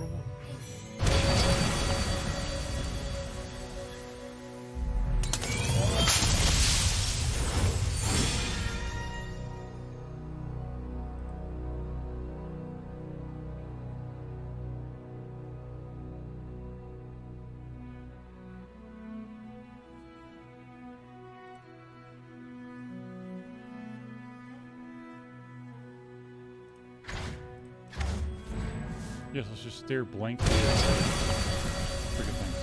reward. Yes, let's just stare blankly at freaking things.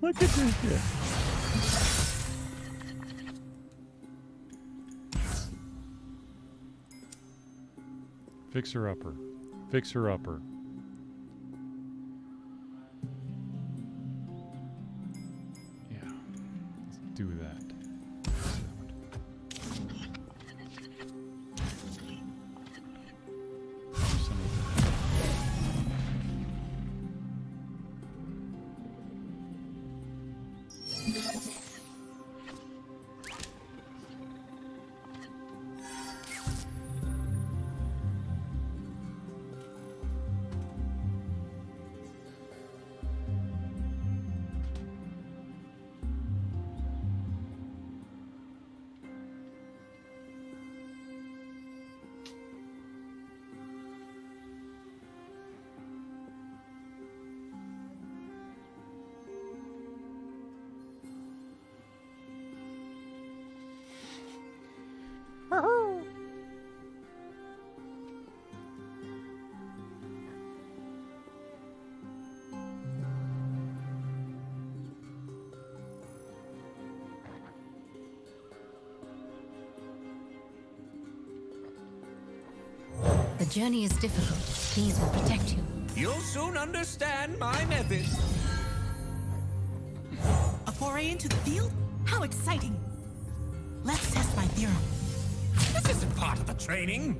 Look at this shit. Fixer-upper. Fixer-upper. Yeah. Let's do that. The journey is difficult. These will protect you. You'll soon understand my methods. A foray into the field? How exciting! Let's test my theorem. This isn't part of the training.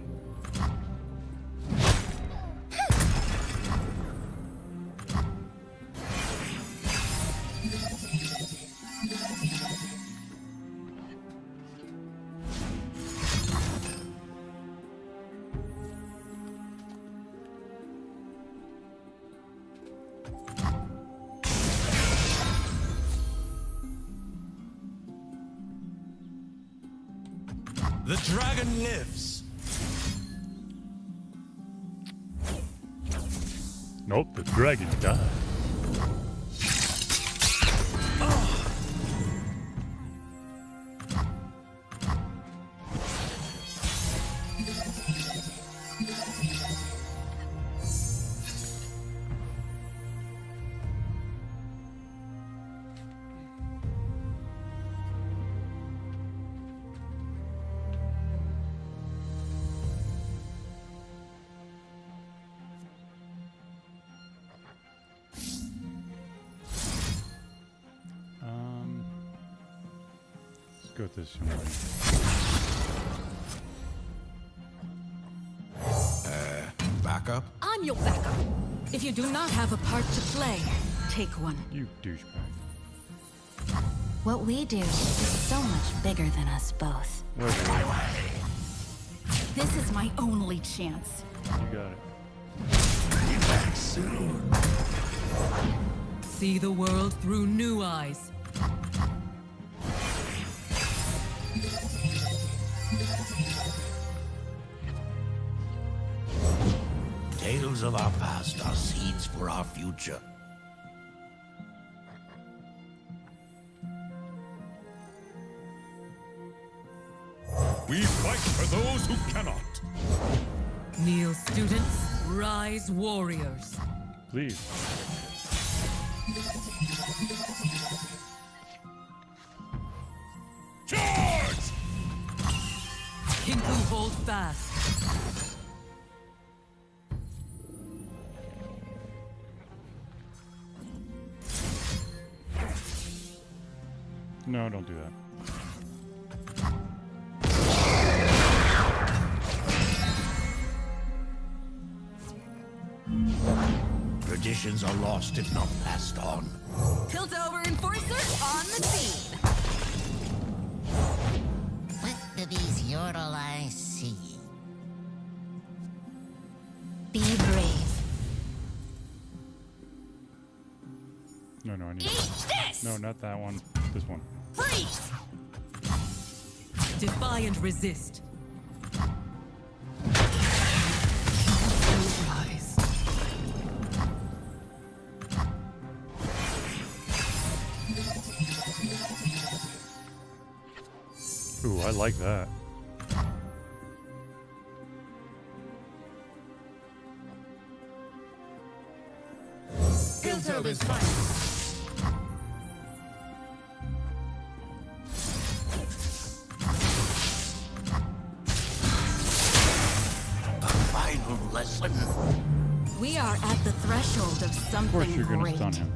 The dragon lives. Nope, the dragon died. Go this way. Backup? I'm your backup. If you do not have a part to play, take one. You douchebag. What we do is so much bigger than us both. This is my only chance. You got it. Be back soon. See the world through new eyes. Tales of our past are seeds for our future. We fight for those who cannot. Kneel, students. Rise, warriors. Please. Charge! Kinku, hold fast. No, don't do that. Traditions are lost if not passed on. Tilt over Enforcer on the scene. What do these yordle I see? Be brave. No, I need. Eat this! No, not that one. This one. Freeze! Defy and resist. Rise. Ooh, I like that. Piltover's fine. Final lesson. We are at the threshold of Of course something you're gonna great. stun him.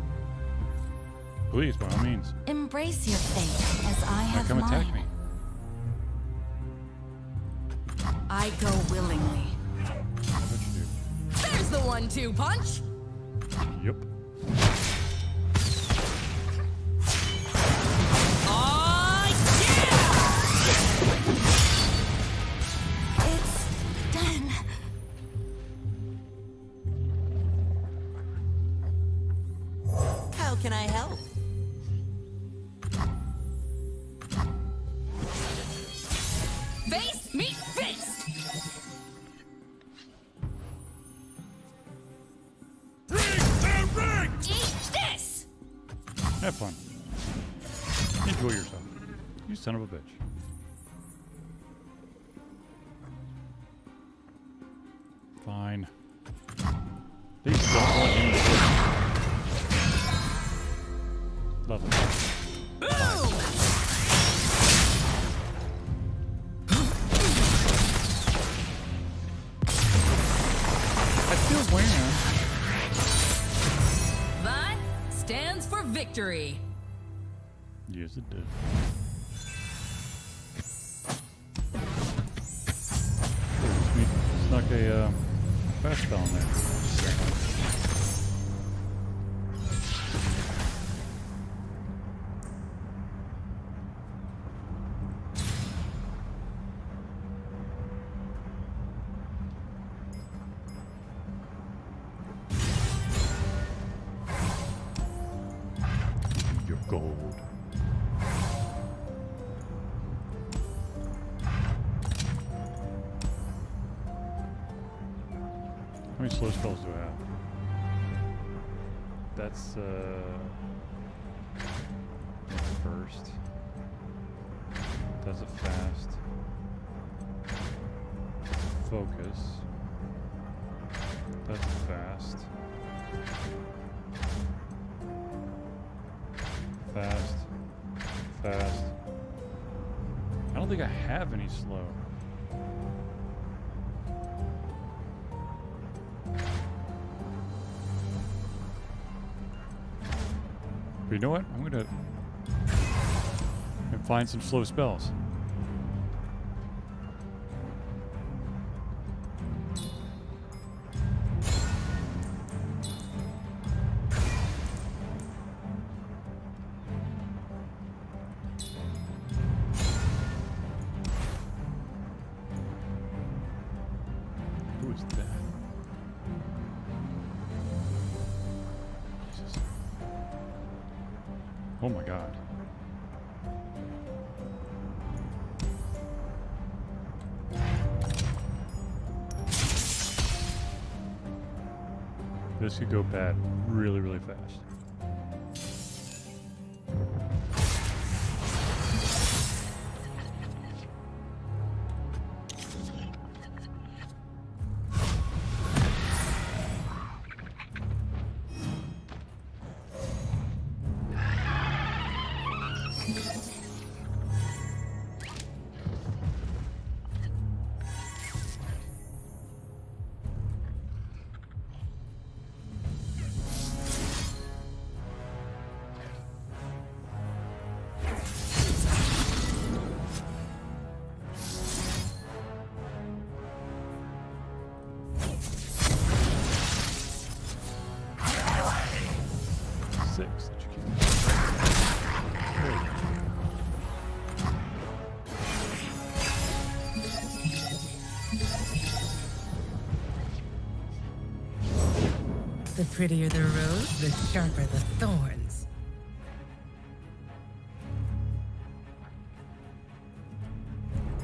Please, by all means. Embrace your fate as I Now have come mine. attack me. I go willingly. I bet you There's the 1-2 punch! do. Yep. Oh, yeah! It's done. How can I help? Face meet fist! Eat this! Have fun. Enjoy yourself. You son of a bitch. Fine. These don't want him to hit. Love it. Boom! I still win. That stands for victory. Yes, it did. Snuck a fast spell in there. Your gold. How many slow spells do I have? That's first. That's a fast. Focus. That's a fast. Fast. Fast. I don't think I have any slow. But you know what? I'm gonna find some slow spells. Who is that? Jesus. Oh my god. This could go bad really, really fast. 6 that you can. There you go. The prettier the rose, the sharper the thorns.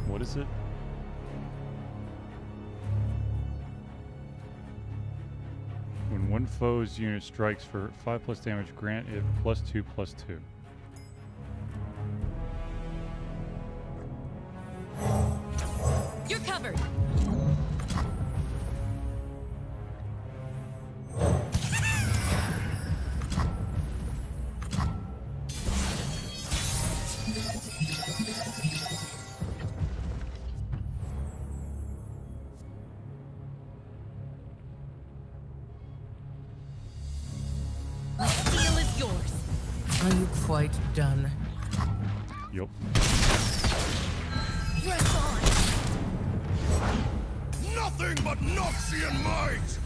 What is it? When one foe's unit strikes for 5+ damage, grant it +2/+2. You're covered. My steel is yours. Are you quite done? Yup. Press on. Nothing but Noxian might!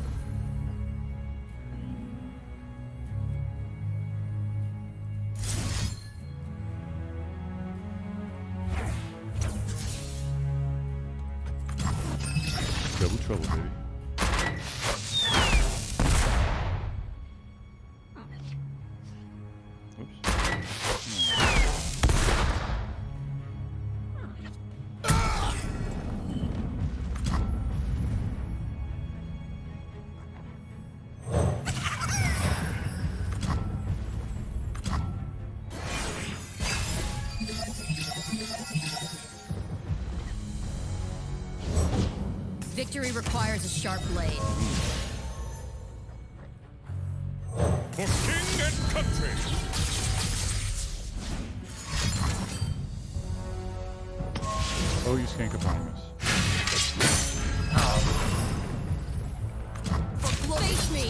Double trouble, baby. Victory requires a sharp blade. For king and country! Oh, you skankopotamus. Face me!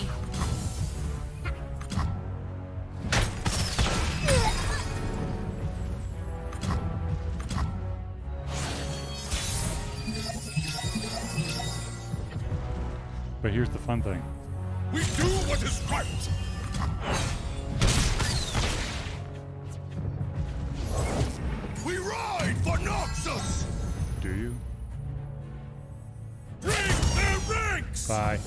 But here's the fun thing. We do what is right! We ride for Noxus! Do you? Bring their ranks! Bye.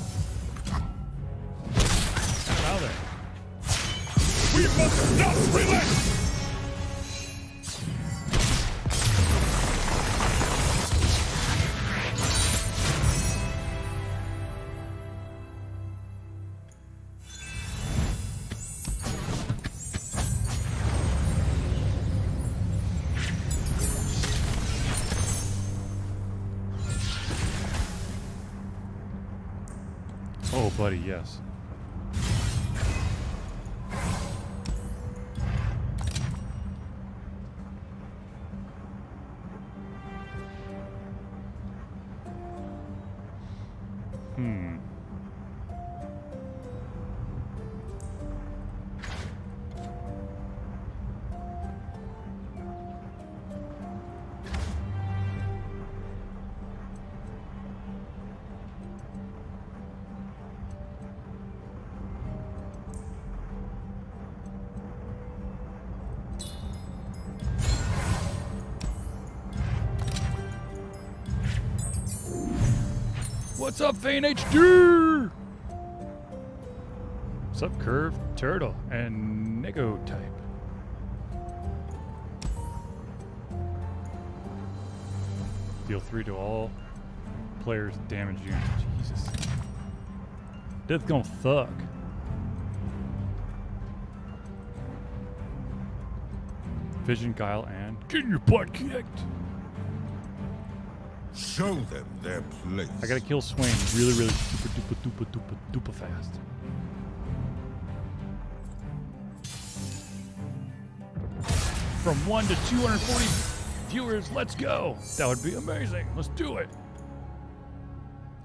Out there. We must not relent! Oh, buddy, yes. What's up, Vayne HD? What's up, Curved Turtle and Nego Type? Deal 3 to all players' damage units. Jesus. That's gonna suck. Vision, Guile, and get your butt kicked. Show them their place. I gotta kill Swain really, really super fast. From 1 to 240 viewers, let's go. That would be amazing. Let's do it.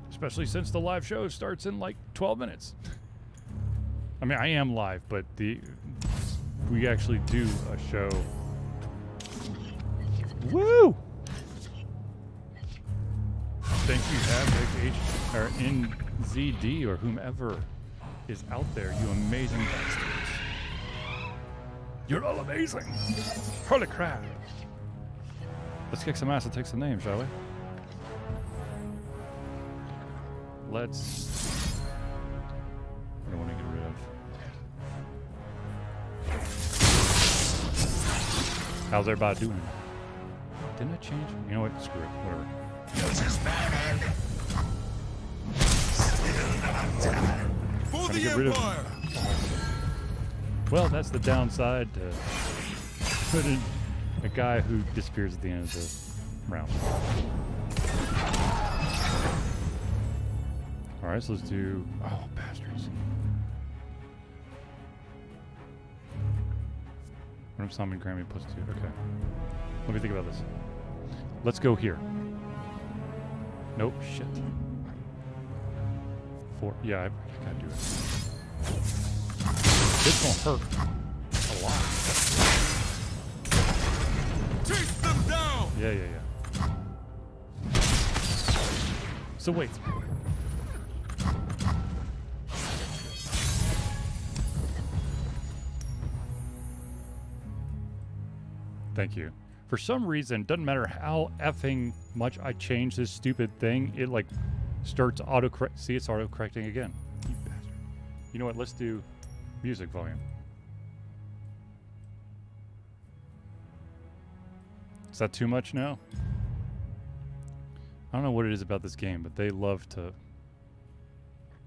Especially since the live show starts in like 12 minutes. I mean, I am live, but we actually do a show. Woo! Thank you, Havoc, or NZD, or whomever is out there, you amazing bastards. You're all amazing. Holy crap. Let's kick some ass and take some names, shall we? Let's... I don't want to get rid of... How's everybody doing? Didn't I change? You know what? Screw it. Whatever. For Trying to the get rid of Empire! Well, that's the downside to putting a guy who disappears at the end of the round. Alright, so let's do... Oh, bastards. What if Simon Grammy plus 2? Okay. Let me think about this. Let's go here. Nope, shit. 4. Yeah, I gotta do it. This gonna hurt a lot. Chase them down! Yeah. So wait. Thank you. For some reason, doesn't matter how effing much I change this stupid thing, it like starts autocorrect. See, it's autocorrecting again. You bastard. You know what? Let's do music volume. Is that too much now? I don't know what it is about this game, but they love to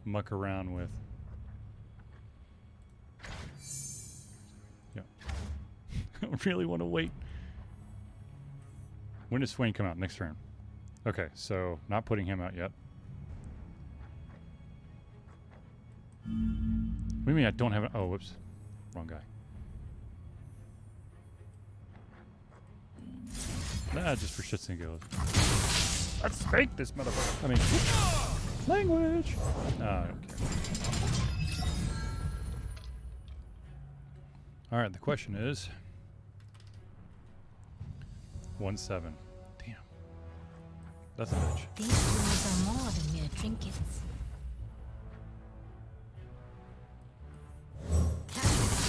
muck around with. Yeah. I really want to wait. When does Swain come out? Next turn. Okay, so not putting him out yet. What do you mean I don't have it? Oh, whoops. Wrong guy. Nah, just for shits and giggles. Let's spank this motherfucker. I mean, language. No, I don't care. Alright, the question is 1-7. Damn. That's a bitch. These tools are more than mere trinkets.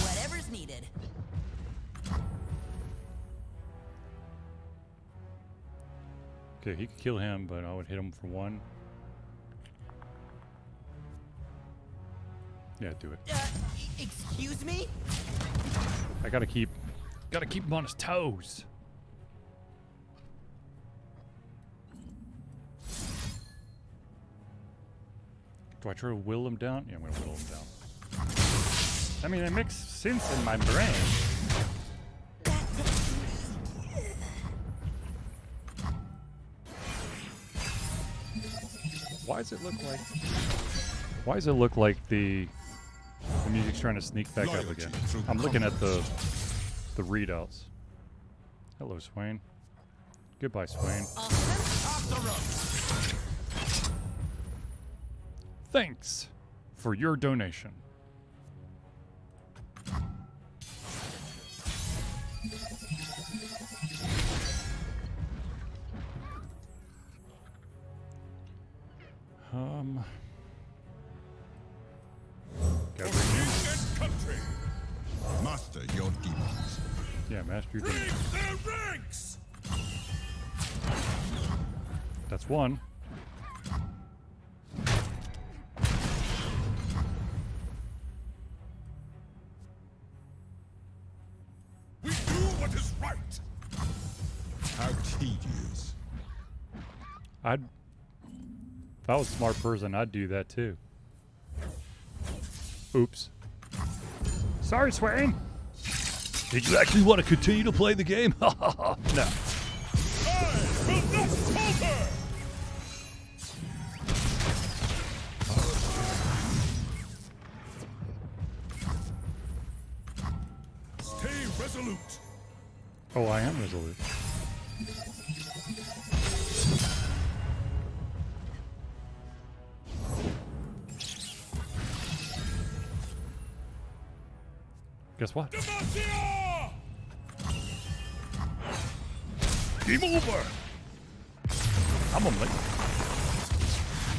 Whatever's needed. Okay, he could kill him, but I would hit him for 1. Yeah, do it. Excuse me? I gotta keep him on his toes. Do I try to will him down? Yeah, I'm gonna will him down. I mean, it makes sense in my brain. Why does it look like the music's trying to sneak back up again? I'm looking at the readouts. Hello, Swain. Goodbye, Swain. Thanks for your donation. Gotta bring him. Country. Master your demons. Yeah, master your demons. Reach their ranks! That's 1. We do what is right. How tedious. If I was a smart person, I'd do that too. Oops. Sorry, Swain. Did you actually want to continue to play the game? No. I will not falter! Stay resolute. Oh, I am resolute. Guess what? Demacia! Game over. I'm gonna make.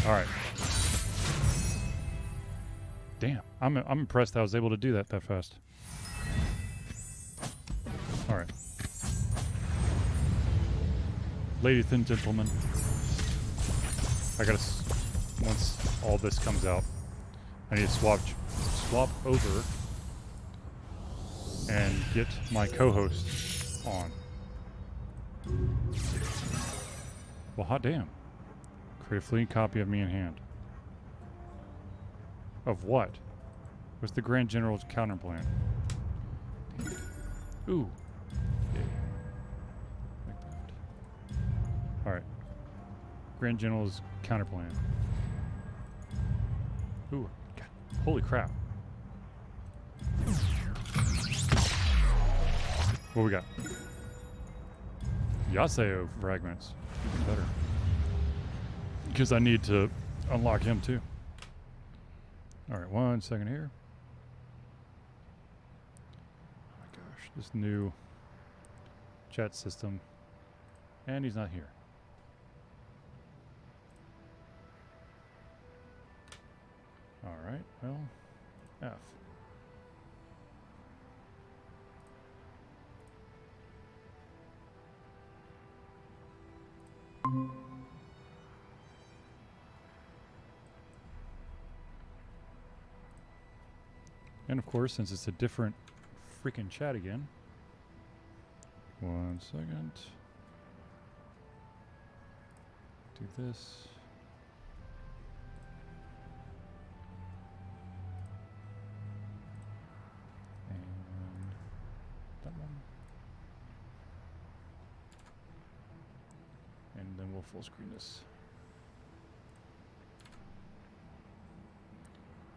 All right. Damn, I'm impressed I was able to do that fast. All right. Ladies and gentlemen, I gotta, once all this comes out, I need to swap over and get my co-host on. Well, hot damn. Create a fleeting copy of me in hand. Of what? What's the Grand General's counter plan? Ooh. Yeah. Like that. Alright. Grand General's counter plan. Ooh. God. Holy crap. What we got? Yaseo fragments. Even better. Because I need to unlock him too. Alright, 1 second here. Oh my gosh, this new chat system. And he's not here. Alright, well, F. And of course, since it's a different freaking chat again. 1 second. Do this. And that one. And then we'll full screen this.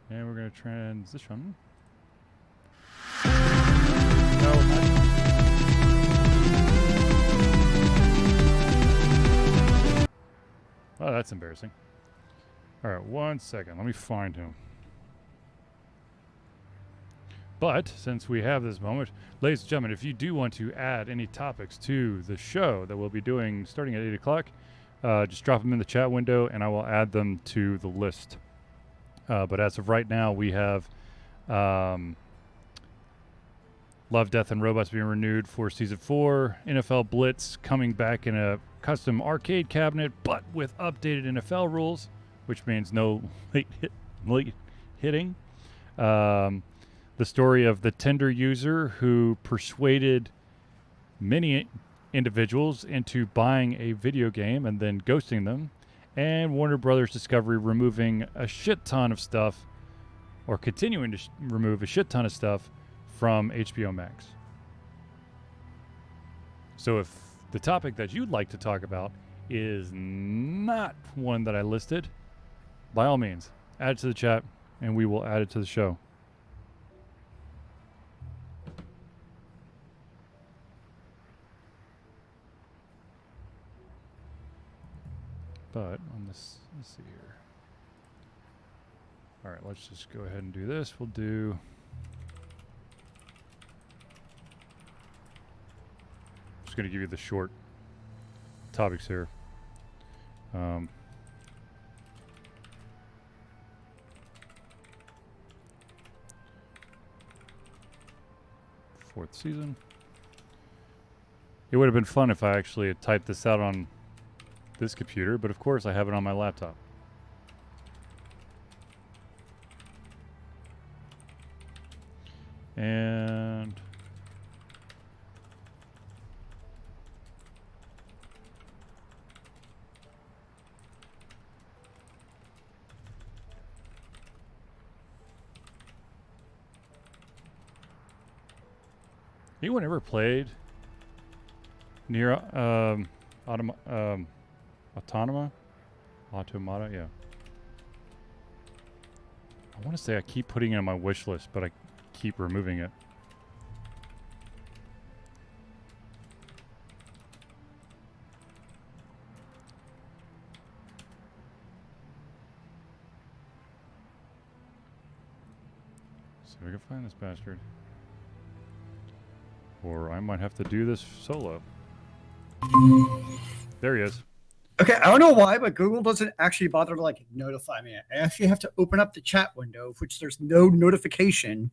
And we're going to transition. No, oh, that's embarrassing. All right, 1 second. Let me find him. But since we have this moment, ladies and gentlemen, if you do want to add any topics to the show that we'll be doing starting at 8 o'clock, just drop them in the chat window and I will add them to the list. But as of right now, we have Love, Death, and Robots being renewed for Season 4. NFL Blitz coming back in a custom arcade cabinet, but with updated NFL rules, which means no late hitting. The story of the Tinder user who persuaded many individuals into buying a video game and then ghosting them. And Warner Brothers Discovery removing a shit ton of stuff, or continuing to remove a shit ton of stuff from HBO Max. So if the topic that you'd like to talk about is not one that I listed, by all means, add it to the chat and we will add it to the show. But on this, let's see here. All right, let's just go ahead and do this. We'll do just going to give you the short topics here. Fourth season. It would have been fun if I actually had typed this out on this computer, but of course I have it on my laptop. And anyone ever played near Automata? Yeah. I want to say I keep putting it on my wish list, but I keep removing it. So we can find this bastard. Or I might have to do this solo. There he is. Okay, I don't know why, but Google doesn't actually bother to like notify me. I actually have to open up the chat window, of which there's no notification,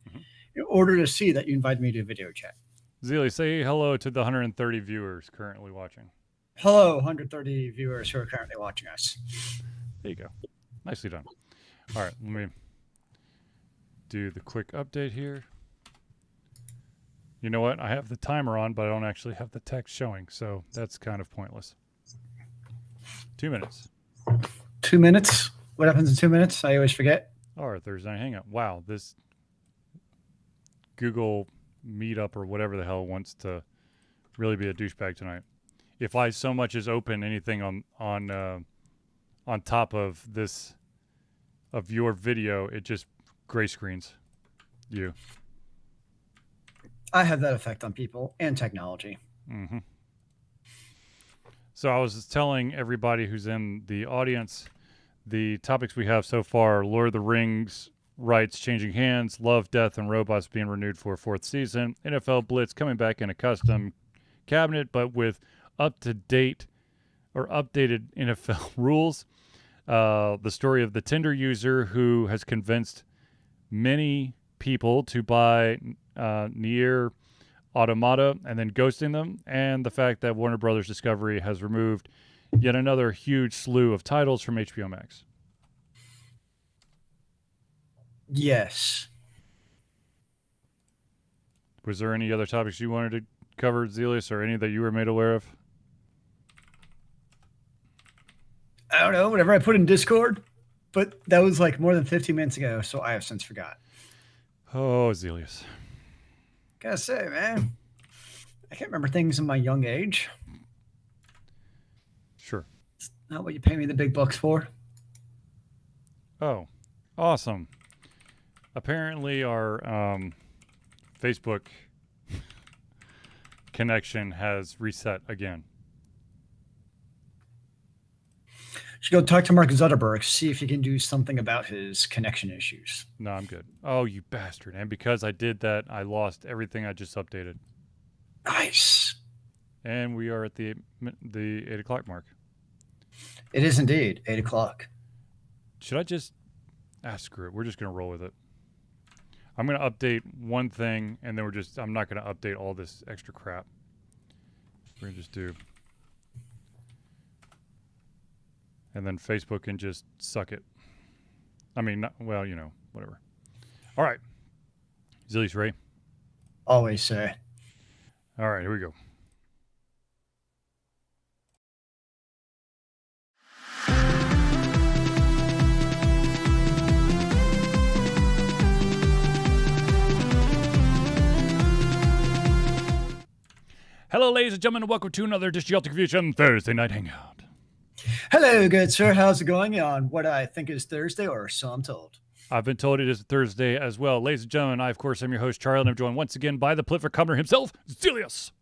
in order to see that you invited me to a video chat. Zeely, say hello to the 130 viewers currently watching. Hello, 130 viewers who are currently watching us. There you go. Nicely done. All right, let me do the quick update here. You know what? I have the timer on, but I don't actually have the text showing, so that's kind of pointless. 2 minutes. 2 minutes? What happens in 2 minutes? I always forget. Our Thursday night hangout. Wow, this Google Meetup or whatever the hell wants to really be a douchebag tonight. If I so much as open anything on top of this of your video, it just gray screens you. I have that effect on people and technology. Mm-hmm. So I was just telling everybody who's in the audience the topics we have so far: Lord of the Rings rights changing hands, Love, Death, and Robots being renewed for a 4th season, NFL Blitz coming back in a custom cabinet, but with up-to-date or updated NFL rules. The story of the Tinder user who has convinced many people to buy Nier Automata and then ghosting them, and the fact that Warner Brothers Discovery has removed yet another huge slew of titles from HBO Max. Yes. Was there any other topics you wanted to cover, Zelius, or any that you were made aware of? I don't know, whatever I put in Discord, but that was like more than 15 minutes ago, so I have since forgot. Oh, Zelius. Gotta say, man, I can't remember things in my young age. Sure. It's not what you pay me the big bucks for. Oh, awesome. Apparently our Facebook connection has reset again. Should go talk to Mark Zuckerberg, see if he can do something about his connection issues. No, I'm good. Oh, you bastard. And because I did that, I lost everything I just updated. Nice. And we are at the 8 o'clock mark. It is indeed 8 o'clock. Should I just... screw it. We're just going to roll with it. I'm going to update one thing, and then I'm not going to update all this extra crap. We're going to just do... And then Facebook can just suck it. I mean, well, you know, whatever. All right. Zillies Ray. Always say. All right, here we go. Hello, ladies and gentlemen, and welcome to another Digital Confusion Thursday Night Hangout. Hello, good sir. How's it going on what I think is Thursday, or so I'm told? I've been told it is Thursday as well. Ladies and gentlemen, I, of course, am your host, Charlie, and I'm joined once again by the Pliffer Cumner himself, Zelius.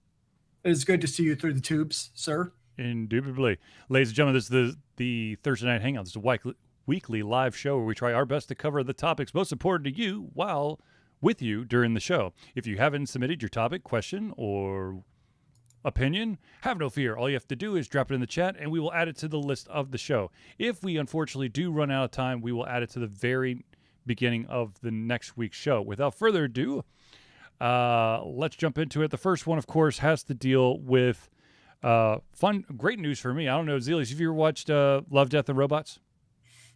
It's good to see you through the tubes, sir. Indubitably. Ladies and gentlemen, this is the Thursday Night Hangout. This is a weekly live show where we try our best to cover the topics most important to you while with you during the show. If you haven't submitted your topic, question, or opinion, have no fear. All you have to do is drop it in the chat and we will add it to the list of the show. If we unfortunately do run out of time, we will add it to the very beginning of the next week's show. Without further ado, let's jump into it. The first one, of course, has to deal with great news for me. I don't know, Zelius, have you ever watched Love, Death, and Robots?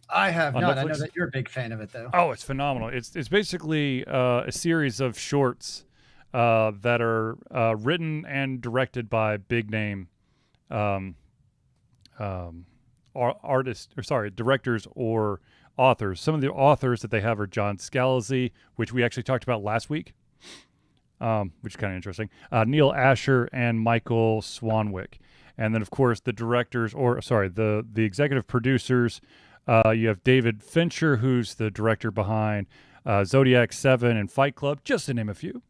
I have not. Netflix? I know that you're a big fan of it, though. Oh, it's phenomenal. It's basically a series of shorts that are written and directed by big name directors or authors. Some of the authors that they have are John Scalzi, which we actually talked about last week, which is kind of interesting. Neil Asher and Michael Swanwick. And then, of course, the directors, the executive producers, you have David Fincher, who's the director behind Zodiac 7 and Fight Club, just to name a few.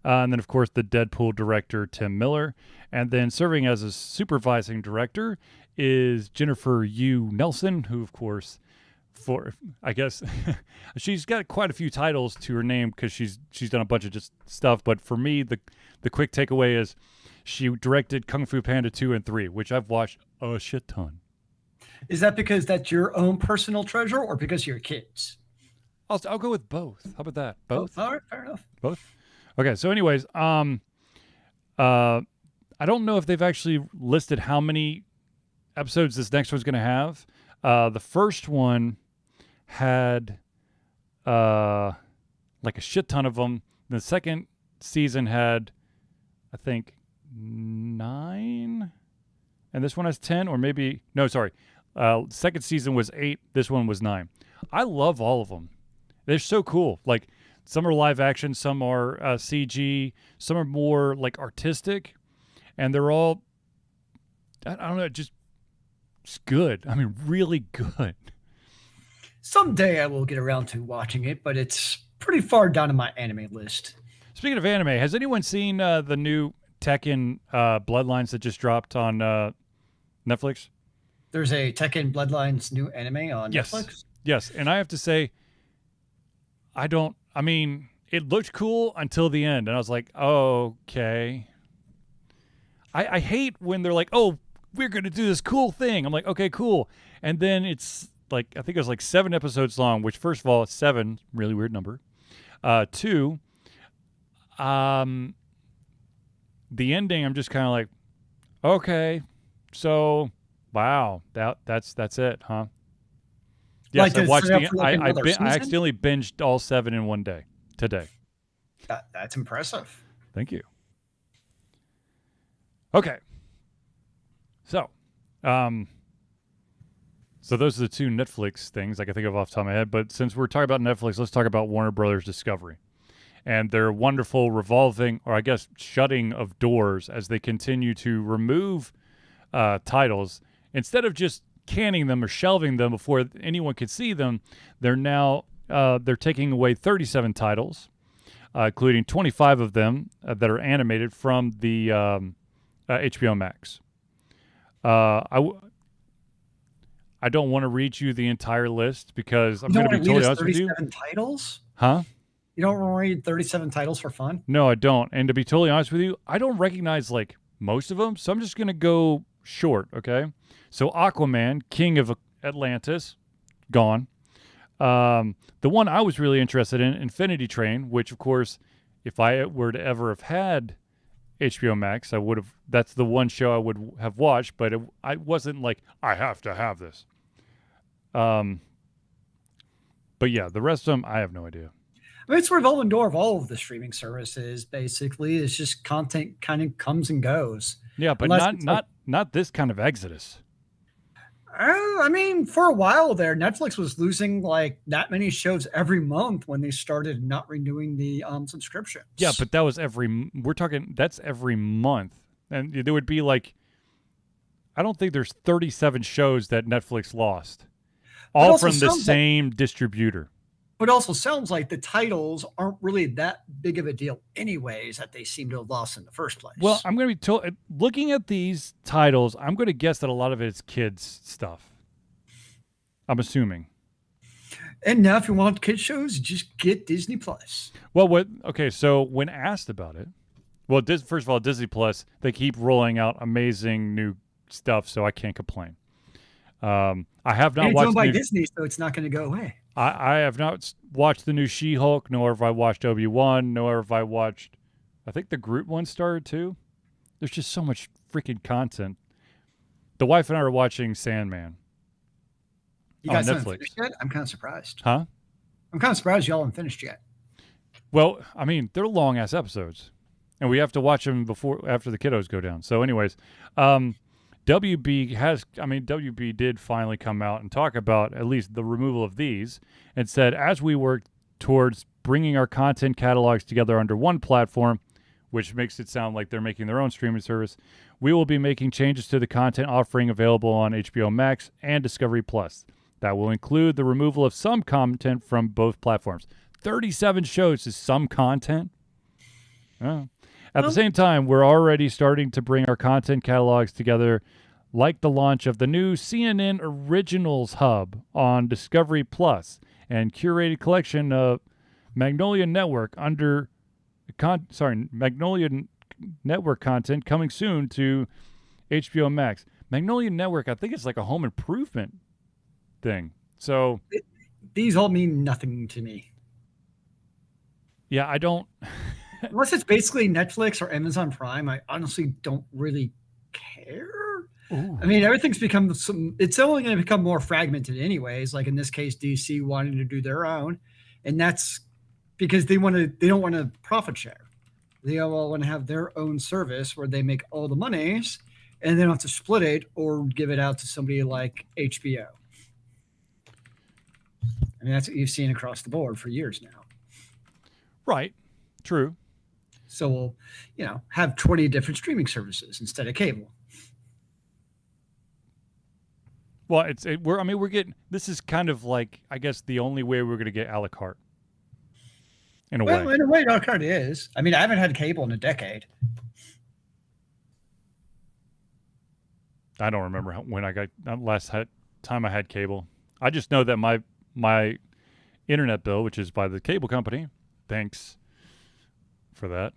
And then, of course, the Deadpool director, Tim Miller. And then serving as a supervising director is Jennifer Yu Nelson, who, of course, she's got quite a few titles to her name because she's done a bunch of just stuff. But for me, the quick takeaway is she directed Kung Fu Panda 2 and 3, which I've watched a shit ton. Is that because that's your own personal treasure or because of your kids? I'll go with both. How about that? Both? Oh, all right, fair enough. Both? Okay, so anyways, I don't know if they've actually listed how many episodes this next one's going to have. The first one had like a shit ton of them. The second season had, I think, 9, and this one has 10, or maybe no, sorry. Second season was 8. This one was 9. I love all of them. They're so cool. Like some are live action, some are CG, some are more like artistic, and they're all, I don't know, just it's good. I mean, really good. Someday I will get around to watching it, but it's pretty far down in my anime list. Speaking of anime, has anyone seen the new Tekken Bloodlines that just dropped on Netflix? There's a Tekken Bloodlines new anime on Netflix? Yes, and I have to say, I mean, it looked cool until the end, and I was like, oh, okay. I hate when they're like, oh, we're going to do this cool thing. I'm like, okay, cool. And then it's like, I think it was like 7 episodes long, which first of all, it's 7, really weird number. 2, the ending, I'm just kind of like, okay, so wow, that's it, huh? Yes, Like, I watched the. like I accidentally binged all 7 in one day today. That's impressive. Thank you. Okay. So, so those are the 2 Netflix things I can think of off the top of my head. But since we're talking about Netflix, let's talk about Warner Brothers Discovery and their wonderful revolving, or I guess shutting of doors as they continue to remove titles. Instead of just canning them or shelving them before anyone could see them, they're now they're taking away 37 titles, including 25 of them that are animated from the HBO Max. I don't want to read you the entire list because I'm going to be totally honest with you. 37 titles? Huh? You don't want to read 37 titles for fun? No, I don't. And to be totally honest with you, I don't recognize like most of them, so I'm just going to go short, okay? So Aquaman, King of Atlantis, gone. The one I was really interested in, Infinity Train, which of course, if I were to ever have had HBO Max, I would have. That's the one show I would have watched, but I wasn't like I have to have this. But yeah, the rest of them I have no idea. I mean, it's a revolving door of all of the streaming services. Basically, it's just content kind of comes and goes. Yeah, but not this kind of exodus. I mean, for a while there, Netflix was losing like that many shows every month when they started not renewing the subscriptions. Yeah, but that was that's every month. And there would be like, I don't think there's 37 shows that Netflix lost. All from the same distributor. But also sounds like the titles aren't really that big of a deal anyways that they seem to have lost in the first place. Well, I'm going to be told, looking at these titles, I'm going to guess that a lot of it's kids stuff. I'm assuming. And now if you want kids shows, just get Disney Plus. Well, so when asked about it, well, first of all, Disney Plus, they keep rolling out amazing new stuff, so I can't complain. I have not watched. It's owned by Disney, so it's not going to go away. I have not watched the new She-Hulk, nor have I watched Obi-Wan, nor have I watched, I think the Groot one started too. There's just so much freaking content. The wife and I are watching Sandman. You guys haven't finished yet? I'm kind of surprised. Huh? I'm kind of surprised y'all haven't finished yet. Well, I mean, they're long-ass episodes, and we have to watch them after the kiddos go down. So anyways, WB did finally come out and talk about at least the removal of these and said, as we work towards bringing our content catalogs together under one platform, which makes it sound like they're making their own streaming service, we will be making changes to the content offering available on HBO Max and Discovery Plus. That will include the removal of some content from both platforms. 37 shows is some content. Oh. At the same time, we're already starting to bring our content catalogs together, like the launch of the new CNN Originals Hub on Discovery Plus and curated collection of Magnolia Network Magnolia Network content coming soon to HBO Max. Magnolia Network, I think it's like a home improvement thing. So these all mean nothing to me. Yeah, I don't unless it's basically Netflix or Amazon Prime, I honestly don't really care. Ooh. I mean, everything's become it's only going to become more fragmented anyways. Like in this case, DC wanting to do their own, and that's because they don't want to profit share. They all want to have their own service where they make all the monies and they don't have to split it or give it out to somebody like HBO. I mean, that's what you've seen across the board for years now. Right. True. So we'll, have 20 different streaming services instead of cable. Well, we're getting, this is kind of like, I guess, the only way we're going to get a la carte. In a way. In a way, a la carte is. I mean, I haven't had cable in a decade. I don't remember when I got time I had cable. I just know that my internet bill, which is by the cable company, thanks for that,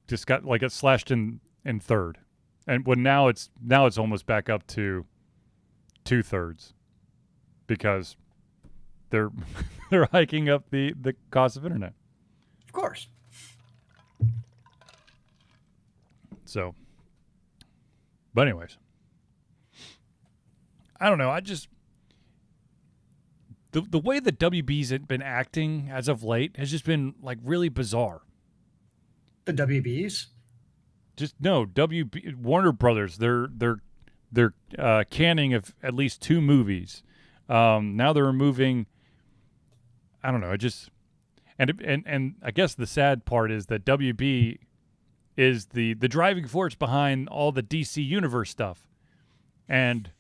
just got it slashed in third. And now it's almost back up to 2/3 because they're hiking up the cost of internet. Of course. So, but anyways, I don't know. I just the way that WB's been acting as of late has just been like really bizarre. The WBs. Just no WB Warner Brothers. They're canning of at least 2 movies. Now they're removing. I don't know. It just and I guess the sad part is that WB is the driving force behind all the DC Universe stuff, and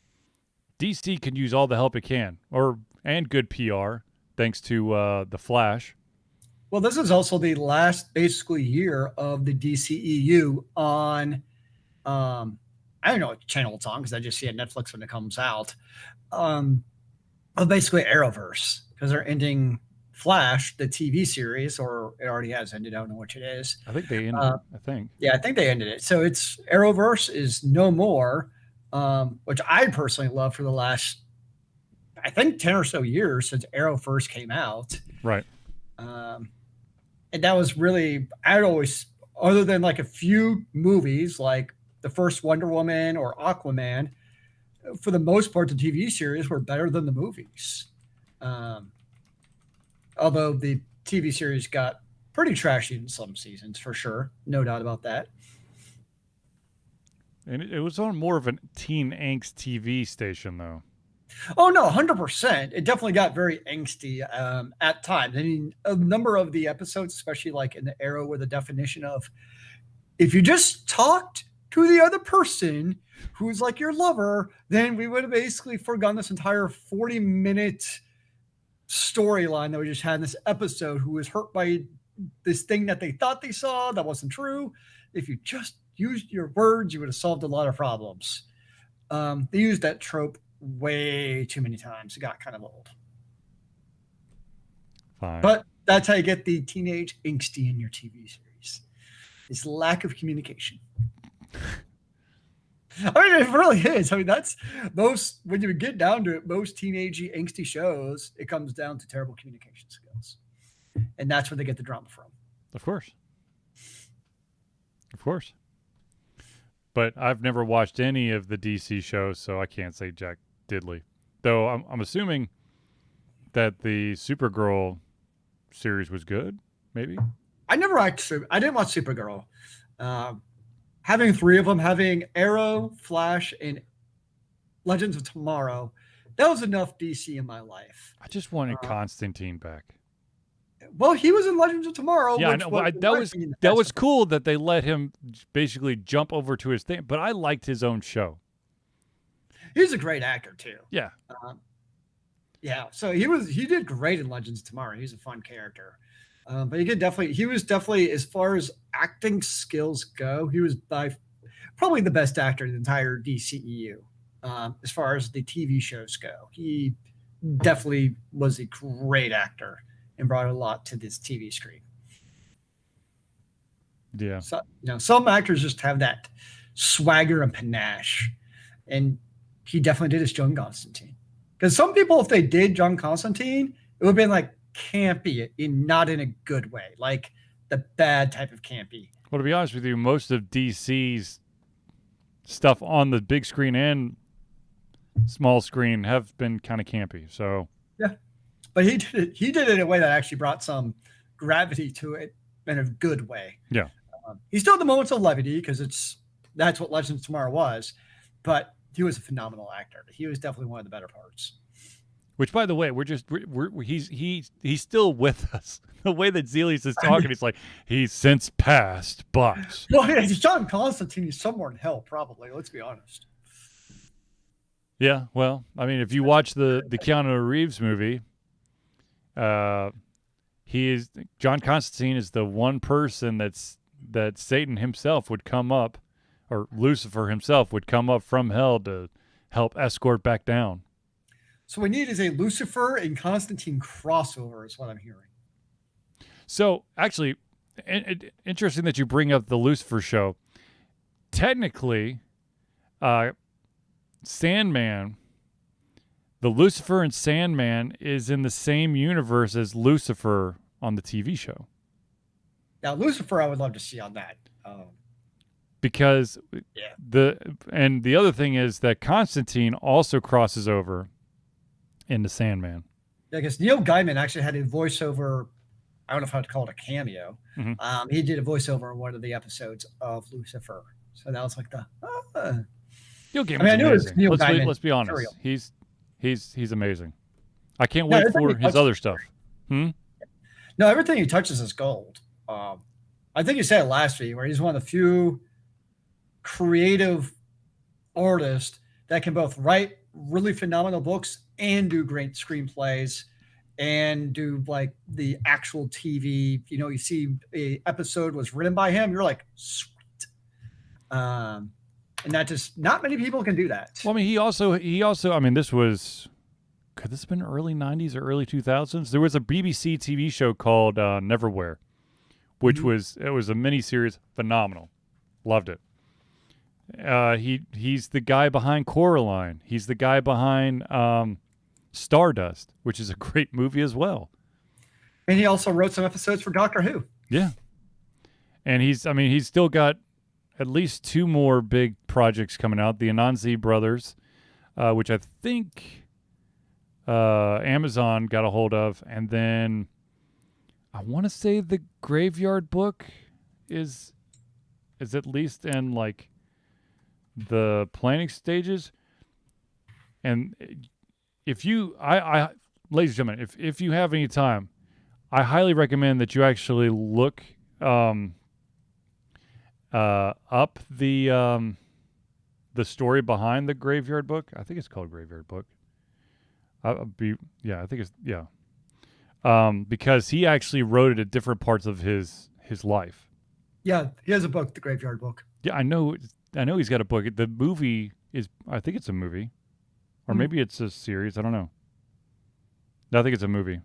DC can use all the help it can, and good PR thanks to the Flash. Well, this is also the last basically year of the DCEU on, I don't know what channel it's on because I just see it Netflix when it comes out. Basically Arrowverse because they're ending Flash, the TV series, or it already has ended. I don't know which it is. I think they ended it. I think. Yeah, I think they ended it. So it's Arrowverse is no more, which I personally love for the last, I think 10 or so years since Arrow first came out. Right. And that was really, I'd always, other than like a few movies like the first Wonder Woman or Aquaman, for the most part, the TV series were better than the movies. Although the TV series got pretty trashy in some seasons, for sure. No doubt about that. And it was on more of a teen angst TV station, though. Oh, no, 100%. It definitely got very angsty at times. I mean, a number of the episodes, especially like in the era where the definition of if you just talked to the other person who's like your lover, then we would have basically forgone this entire 40-minute storyline that we just had in this episode who was hurt by this thing that they thought they saw that wasn't true. If you just used your words, you would have solved a lot of problems. They used that trope way too many times. It got kind of old. Fine. But that's how you get the teenage angsty in your TV series. It's lack of communication. I mean, it really is. I mean, that's most, when you get down to it, most teenagey angsty shows, it comes down to terrible communication skills. And that's where they get the drama from. Of course. Of course. But I've never watched any of the DC shows, so I can't say jack diddly. Though I'm assuming that the Supergirl series was good, maybe? I didn't watch Supergirl. Having 3 of them, having Arrow, Flash, and Legends of Tomorrow, that was enough DC in my life. I just wanted Constantine back. Well, he was in Legends of Tomorrow. Yeah, I know. That was cool that they let him basically jump over to his thing, but I liked his own show. He's a great actor too. Yeah. Yeah. So he did great in Legends of Tomorrow. He's a fun character. But he was definitely, as far as acting skills go, he was probably the best actor in the entire DCEU. As far as the TV shows go, he definitely was a great actor and brought a lot to this TV screen. Yeah. So, some actors just have that swagger and panache, and he definitely did as John Constantine. Because some people, if they did John Constantine, it would have been like campy, not in a good way, like the bad type of campy. Well, to be honest with you, most of DC's stuff on the big screen and small screen have been kind of campy. So yeah, but he did it in a way that actually brought some gravity to it in a good way. Yeah, he still had the moments of levity because that's what Legends of Tomorrow was, but he was a phenomenal actor. He was definitely one of the better parts. which, by the way, he's still with us. The way that Zelius is talking, it's like he's since passed, but well, yeah, John Constantine is somewhere in hell, probably. Let's be honest. yeah. Well, I mean, if you watch the Keanu Reeves movie, John Constantine is the one person that Satan himself would come up, or Lucifer himself would come up from hell to help escort back down. So what we need is a Lucifer and Constantine crossover, is what I'm hearing. So, actually, interesting that you bring up the Lucifer show. Technically, Sandman, the Lucifer and Sandman is in the same universe as Lucifer on the TV show. Now, Lucifer, I would love to see on that. Because Yeah. the other thing is that Constantine also crosses over into Sandman. Yeah, because Neil Gaiman actually had a voiceover. I don't know if I'd call it a cameo. Mhm. He did a voiceover in one of the episodes of Lucifer. So that was like Neil Gaiman's I mean, I knew it was amazing. Neil let's Gaiman. be honest. For real. He's amazing. I can't Yeah, wait everything for he his touches- other stuff. No, everything he touches is gold. I think you said it last week, where he's one of the few creative artists that can both write really phenomenal books and do great screenplays and do like the actual TV. You see a episode was written by him, you're like, sweet. And that just not many people can do that. Well, I mean, he also. I mean, could this have been early '90s or early 2000s? There was a BBC TV show called Neverwhere, which was a miniseries, phenomenal, loved it. He's the guy behind Coraline. He's the guy behind Stardust, which is a great movie as well. And he also wrote some episodes for Doctor Who. Yeah, and he's still got at least 2 more big projects coming out. The Anansi Brothers, which I think Amazon got a hold of, and then I want to say the Graveyard Book is at least in like the planning stages. And if you, ladies and gentlemen, if you have any time, I highly recommend that you actually look up the story behind the Graveyard Book. I think it's called Graveyard Book. Because he actually wrote it at different parts of his life. Yeah, he has a book, The Graveyard Book. Yeah, I know he's got a book. The movie is, I think it's a movie, or maybe it's a series. I don't know. No, I think it's a movie.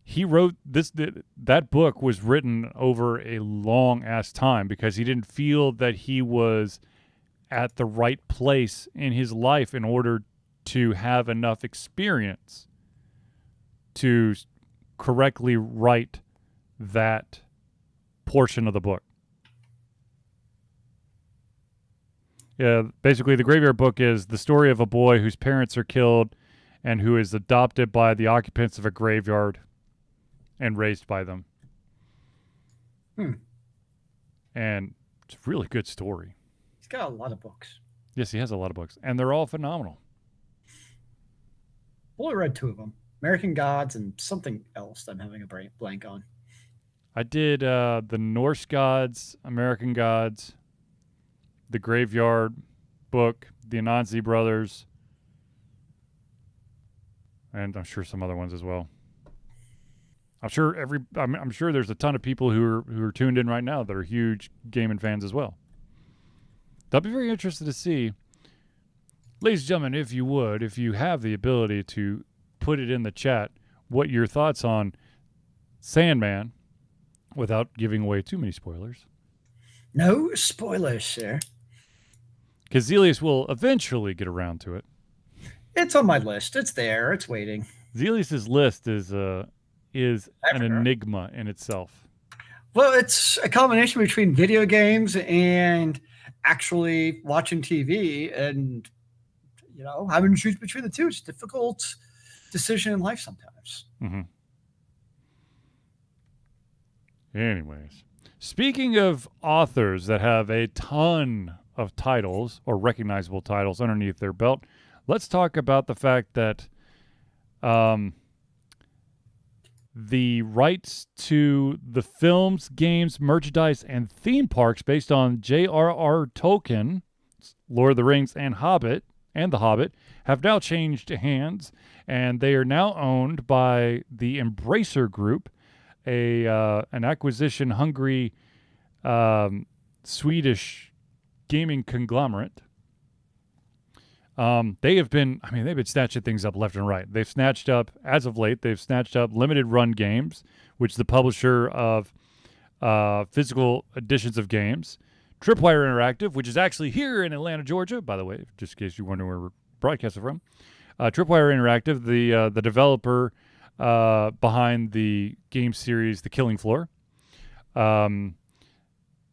He wrote that book was written over a long ass time because he didn't feel that he was at the right place in his life in order to have enough experience to correctly write that portion of the book. Yeah, basically the Graveyard Book is the story of a boy whose parents are killed and who is adopted by the occupants of a graveyard and raised by them. And it's a really good story. He's got a lot of books. Yes, he has a lot of books, and they're all phenomenal. Only read 2 of them. American Gods and something else that I'm having a blank on. I did the Norse Gods, American Gods, the Graveyard Book, the Anansi Brothers, and I'm sure some other ones as well. I'm sure there's a ton of people who are tuned in right now that are huge gaming fans as well. I'll be very interested to see, ladies and gentlemen, if you have the ability to put it in the chat, what your thoughts on Sandman, without giving away too many spoilers. No spoilers, sir. Because Zelius will eventually get around to it. It's on my list. It's there. It's waiting. Zelius's list is an Everywhere. enigma in itself. Well, it's a combination between video games and actually watching TV, and having to choose between the two. It's a difficult decision in life sometimes. Mm-hmm. Anyways, speaking of authors that have a ton of titles or recognizable titles underneath their belt, let's talk about the fact that the rights to the films, games, merchandise, and theme parks based on J.R.R. Tolkien, Lord of the Rings, and The Hobbit have now changed hands, and they are now owned by the Embracer Group, an acquisition-hungry Swedish gaming conglomerate. They've been snatching things up left and right. They've snatched up, as of late, limited run games, which is the publisher of physical editions of games. Tripwire Interactive, which is actually here in Atlanta, Georgia, by the way, just in case you wonder where we're broadcasting from. Tripwire Interactive, the developer behind the game series The Killing Floor.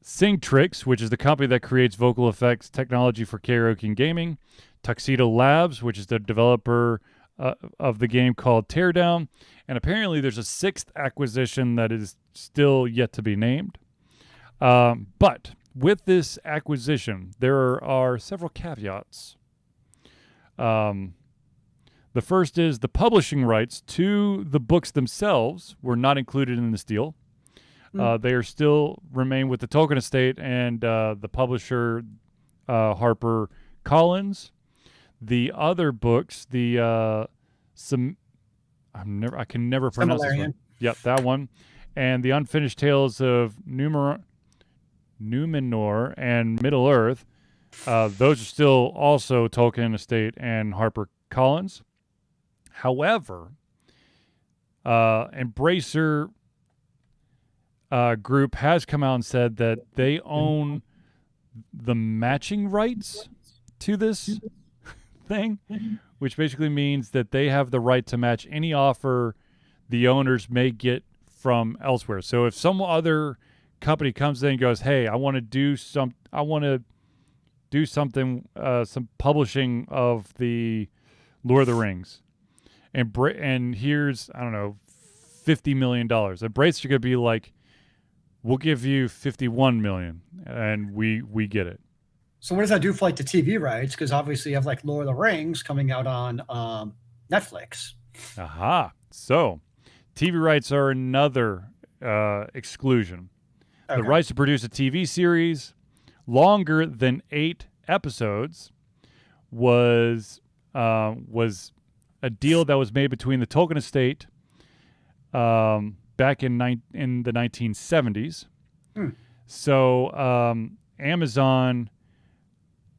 Singtrix, which is the company that creates vocal effects technology for karaoke and gaming. Tuxedo Labs, which is the developer of the game called Teardown. And apparently there's a sixth acquisition that is still yet to be named. But with this acquisition, there are several caveats. The first is the publishing rights to the books themselves were not included in this deal. They are still remain with the Tolkien estate and the publisher Harper Collins. The other books, I can never pronounce this one. Yep, that one, and the Unfinished Tales of Numenor and Middle Earth. Those are still also Tolkien estate and Harper Collins. However, Embracer Group has come out and said that they own the matching rights to this thing, which basically means that they have the right to match any offer the owners may get from elsewhere. So if some other company comes in and goes, "Hey, I want to do something, some publishing of the Lord of the Rings, and here's $50 million." Embracer could be like, "We'll give you $51 million, and we get it." So what does that do for the TV rights? Because obviously you have Lord of the Rings coming out on Netflix. Aha. So TV rights are another exclusion. Okay. The rights to produce a TV series longer than 8 episodes was a deal that was made between the Tolkien estate back in the 1970s. So Amazon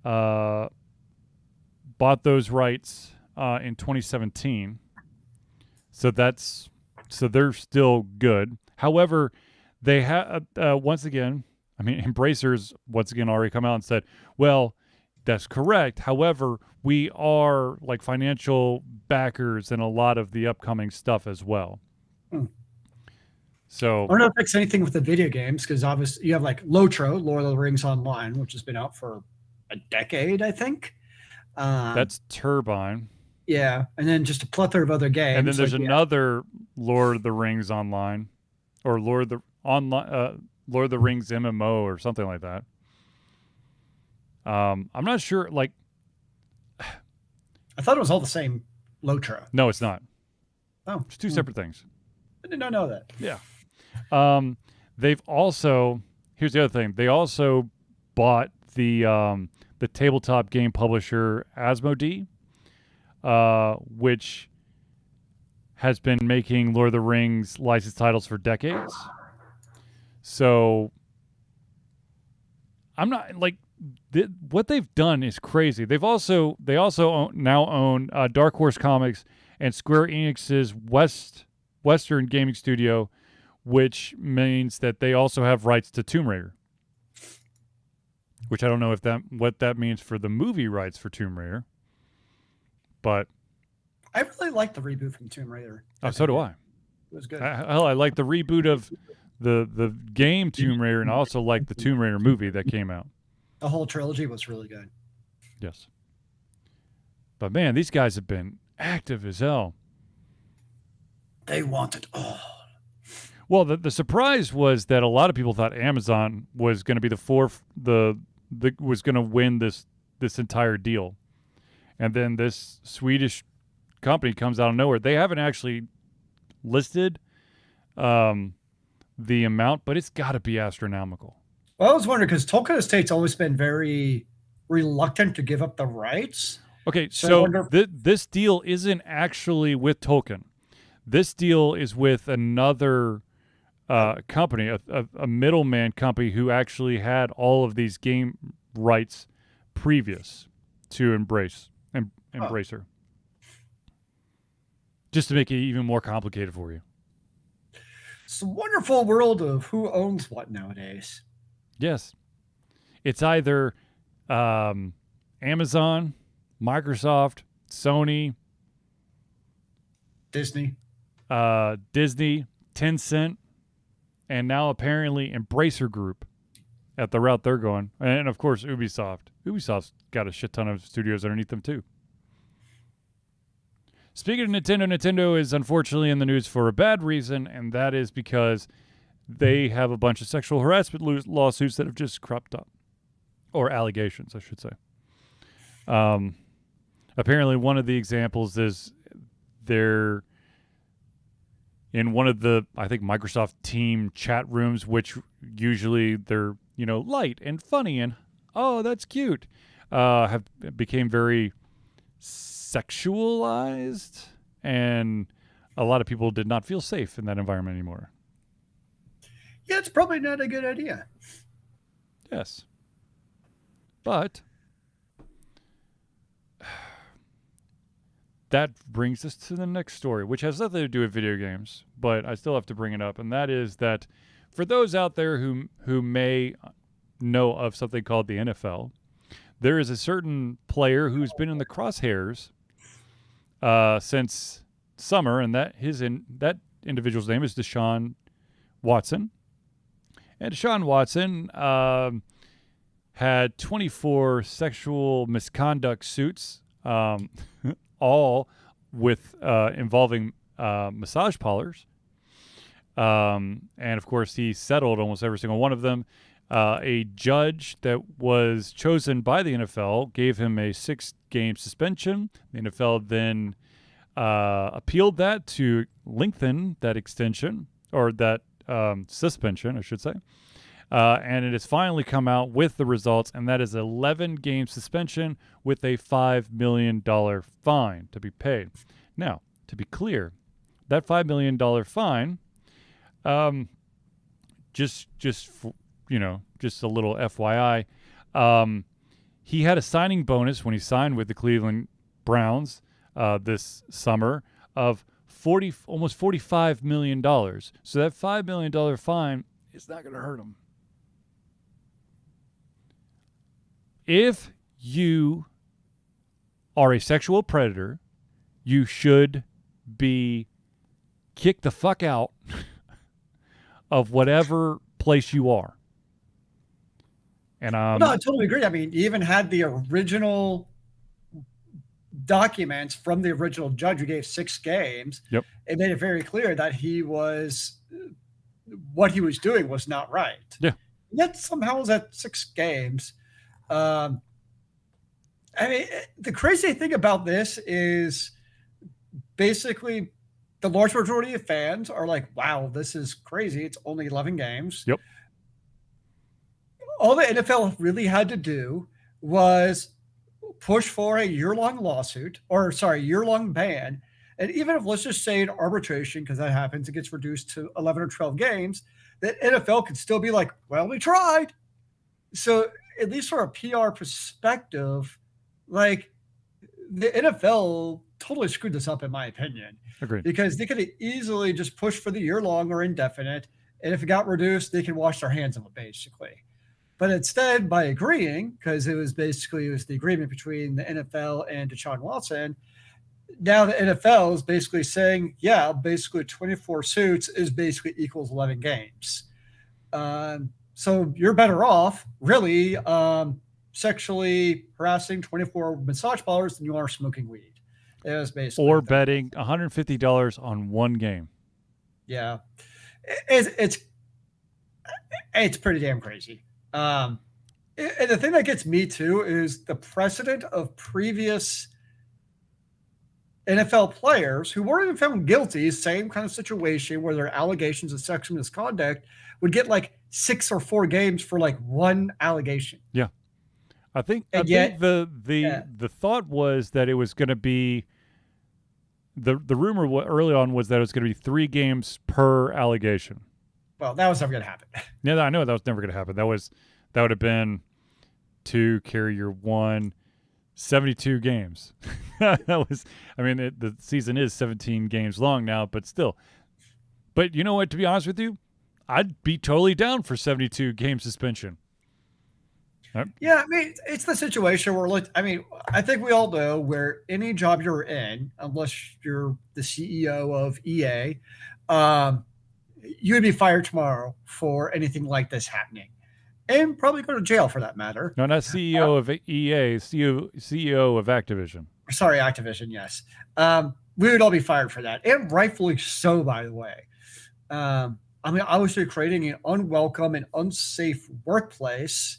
bought those rights in 2017. So they're still good. However, they have Embracer's once again already come out and said, well, that's correct. However, we are financial backers in a lot of the upcoming stuff as well. So I don't know if it's anything with the video games, because obviously you have Lotro, Lord of the Rings Online, which has been out for a decade, I think. That's Turbine. Yeah, and then just a plethora of other games. And then there's another Lord of the Rings Online, or Lord of the Rings MMO or something like that. I'm not sure. I thought it was all the same Lotro. No, it's not. Oh, it's 2 separate things. I did not know that. Yeah. They've also, here's the other thing. They also bought the tabletop game publisher Asmodee, which has been making Lord of the Rings licensed titles for decades. So I'm not what they've done is crazy. They also now own Dark Horse Comics and Square Enix's Western Gaming Studio, which means that they also have rights to Tomb Raider. Which I don't know what that means for the movie rights for Tomb Raider. But I really liked the reboot from Tomb Raider. so do I. It was good. I like the reboot of the game Tomb Raider, and I also like the Tomb Raider movie that came out. The whole trilogy was really good. Yes. But man, these guys have been active as hell. They want it all. Well, the surprise was that a lot of people thought Amazon was going to be was going to win this entire deal, and then this Swedish company comes out of nowhere. They haven't actually listed the amount, but it's got to be astronomical. Well, I was wondering because Tolkien Estate's always been very reluctant to give up the rights. Okay, So I so wonder- this deal isn't actually with Tolkien. This deal is with another company, a middleman company who actually had all of these game rights previous to Embracer. Just to make it even more complicated for you. It's a wonderful world of who owns what nowadays. Yes. It's either Amazon, Microsoft, Sony, Disney. Disney, Tencent, and now apparently Embracer Group at the route they're going. And of course, Ubisoft. Ubisoft's got a shit ton of studios underneath them too. Speaking of Nintendo, Nintendo is unfortunately in the news for a bad reason, and that is because they have a bunch of sexual harassment lawsuits that have just cropped up. Or allegations, I should say. Apparently, one of the examples is they're in one of the, I think, Microsoft team chat rooms, which usually they're, light and funny and, oh, that's cute, have became very sexualized, and a lot of people did not feel safe in that environment anymore. Yeah, it's probably not a good idea. Yes. But that brings us to the next story, which has nothing to do with video games, but I still have to bring it up, and that is that for those out there who may know of something called the NFL, there is a certain player who's been in the crosshairs since summer, and that individual's name is Deshaun Watson. And Deshaun Watson had 24 sexual misconduct suits, all with involving massage parlors. And of course, he settled almost every single one of them. A judge that was chosen by the NFL gave him a 6-game suspension. The NFL then appealed that to lengthen that extension, or that suspension, I should say. And it has finally come out with the results, and that is an 11-game suspension with a $5 million fine to be paid. Now, to be clear, that $5 million fine, just a little FYI, he had a signing bonus when he signed with the Cleveland Browns this summer of almost $45 million. So that $5 million fine is not going to hurt him. If you are a sexual predator, you should be kicked the fuck out of whatever place you are. And No, I totally agree. I mean, you even had the original documents from the original judge who gave 6 games. Yep. It made it very clear that what he was doing was not right. Yeah. Yet somehow it was at 6 games. I mean, the crazy thing about this is basically the large majority of fans are like, wow, this is crazy. It's only 11 games. Yep. All the NFL really had to do was push for a year-long ban. And even if, let's just say, in arbitration, because that happens, it gets reduced to 11 or 12 games, the NFL could still be like, well, we tried. So at least from a PR perspective, like, the NFL totally screwed this up, in my opinion. Agreed. Because they could have easily just pushed for the year-long or indefinite, and if it got reduced, they can wash their hands of it, basically. But instead, by agreeing, because it was the agreement between the NFL and Deshaun Watson, now the NFL is basically saying, yeah, basically 24 suits is basically equals 11 games. So you're better off really sexually harassing 24 massage parlors than you are smoking weed. It was basically Or betting $150 on one game. Yeah, it's pretty damn crazy. And the thing that gets me too is the precedent of previous NFL players who weren't even found guilty, same kind of situation where their allegations of sexual misconduct would get like 6 or 4 games for like one allegation. Yeah. I think yet, the thought was that it was going to be the rumor early on was that it was going to be 3 games per allegation. Well, that was never going to happen. Yeah, I know that was never going to happen. That would have been 2 carry your 1, 72 games. That was, I mean, the season is 17 games long now, but still. But you know what? To be honest with you, I'd be totally down for 72 game suspension. Yeah, I mean, it's the situation where, like, I mean, I think we all know where any job you're in, unless you're the CEO of EA, you would be fired tomorrow for anything like this happening, and probably go to jail for that matter. No, not CEO of EA, CEO of Activision. Sorry, Activision. Yes, we would all be fired for that, and rightfully so. By the way, I mean, obviously, creating an unwelcome and unsafe workplace.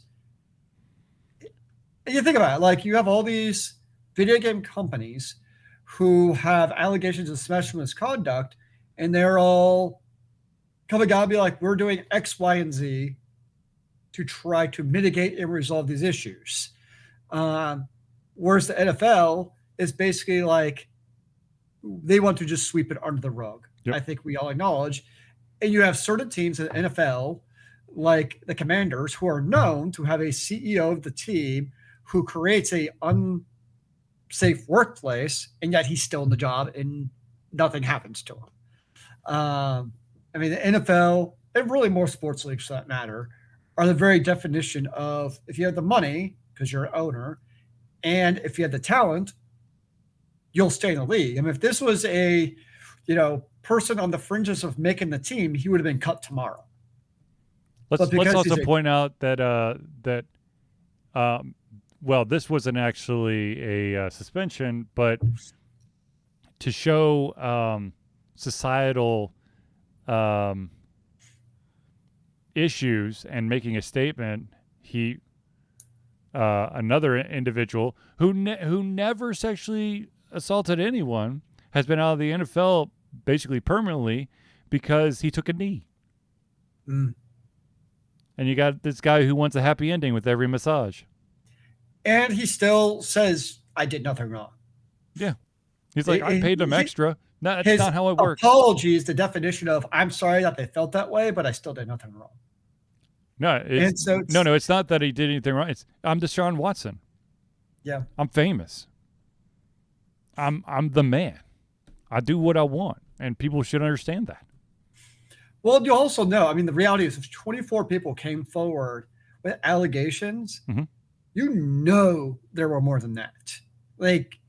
You think about it, like you have all these video game companies who have allegations of sexual misconduct, and they're all coming out and be like, we're doing X, Y, and Z to try to mitigate and resolve these issues. Whereas the NFL is basically like, they want to just sweep it under the rug. Yep. I think we all acknowledge. And you have certain teams in the NFL, like the Commanders, who are known to have a CEO of the team who creates a unsafe workplace, and yet he's still in the job and nothing happens to him. I mean, the NFL, and really more sports leagues for that matter, are the very definition of if you have the money, because you're an owner, and if you have the talent, you'll stay in the league. I mean, if this was a, person on the fringes of making the team, he would have been cut tomorrow. Let's also point out that well, this wasn't actually a suspension, but to show societal issues and making a statement, another individual who never sexually assaulted anyone has been out of the NFL basically permanently because he took a knee. And you got this guy who wants a happy ending with every massage. And he still says, I did nothing wrong. Yeah. He's like, I paid them extra. No, that's not how it works. Apology is the definition of, I'm sorry that they felt that way, but I still did nothing wrong. No, it's not that he did anything wrong. I'm Deshaun Watson. Yeah. I'm famous. I'm the man. I do what I want, and people should understand that. Well, you also know, I mean, the reality is if 24 people came forward with allegations, there were more than that. Like,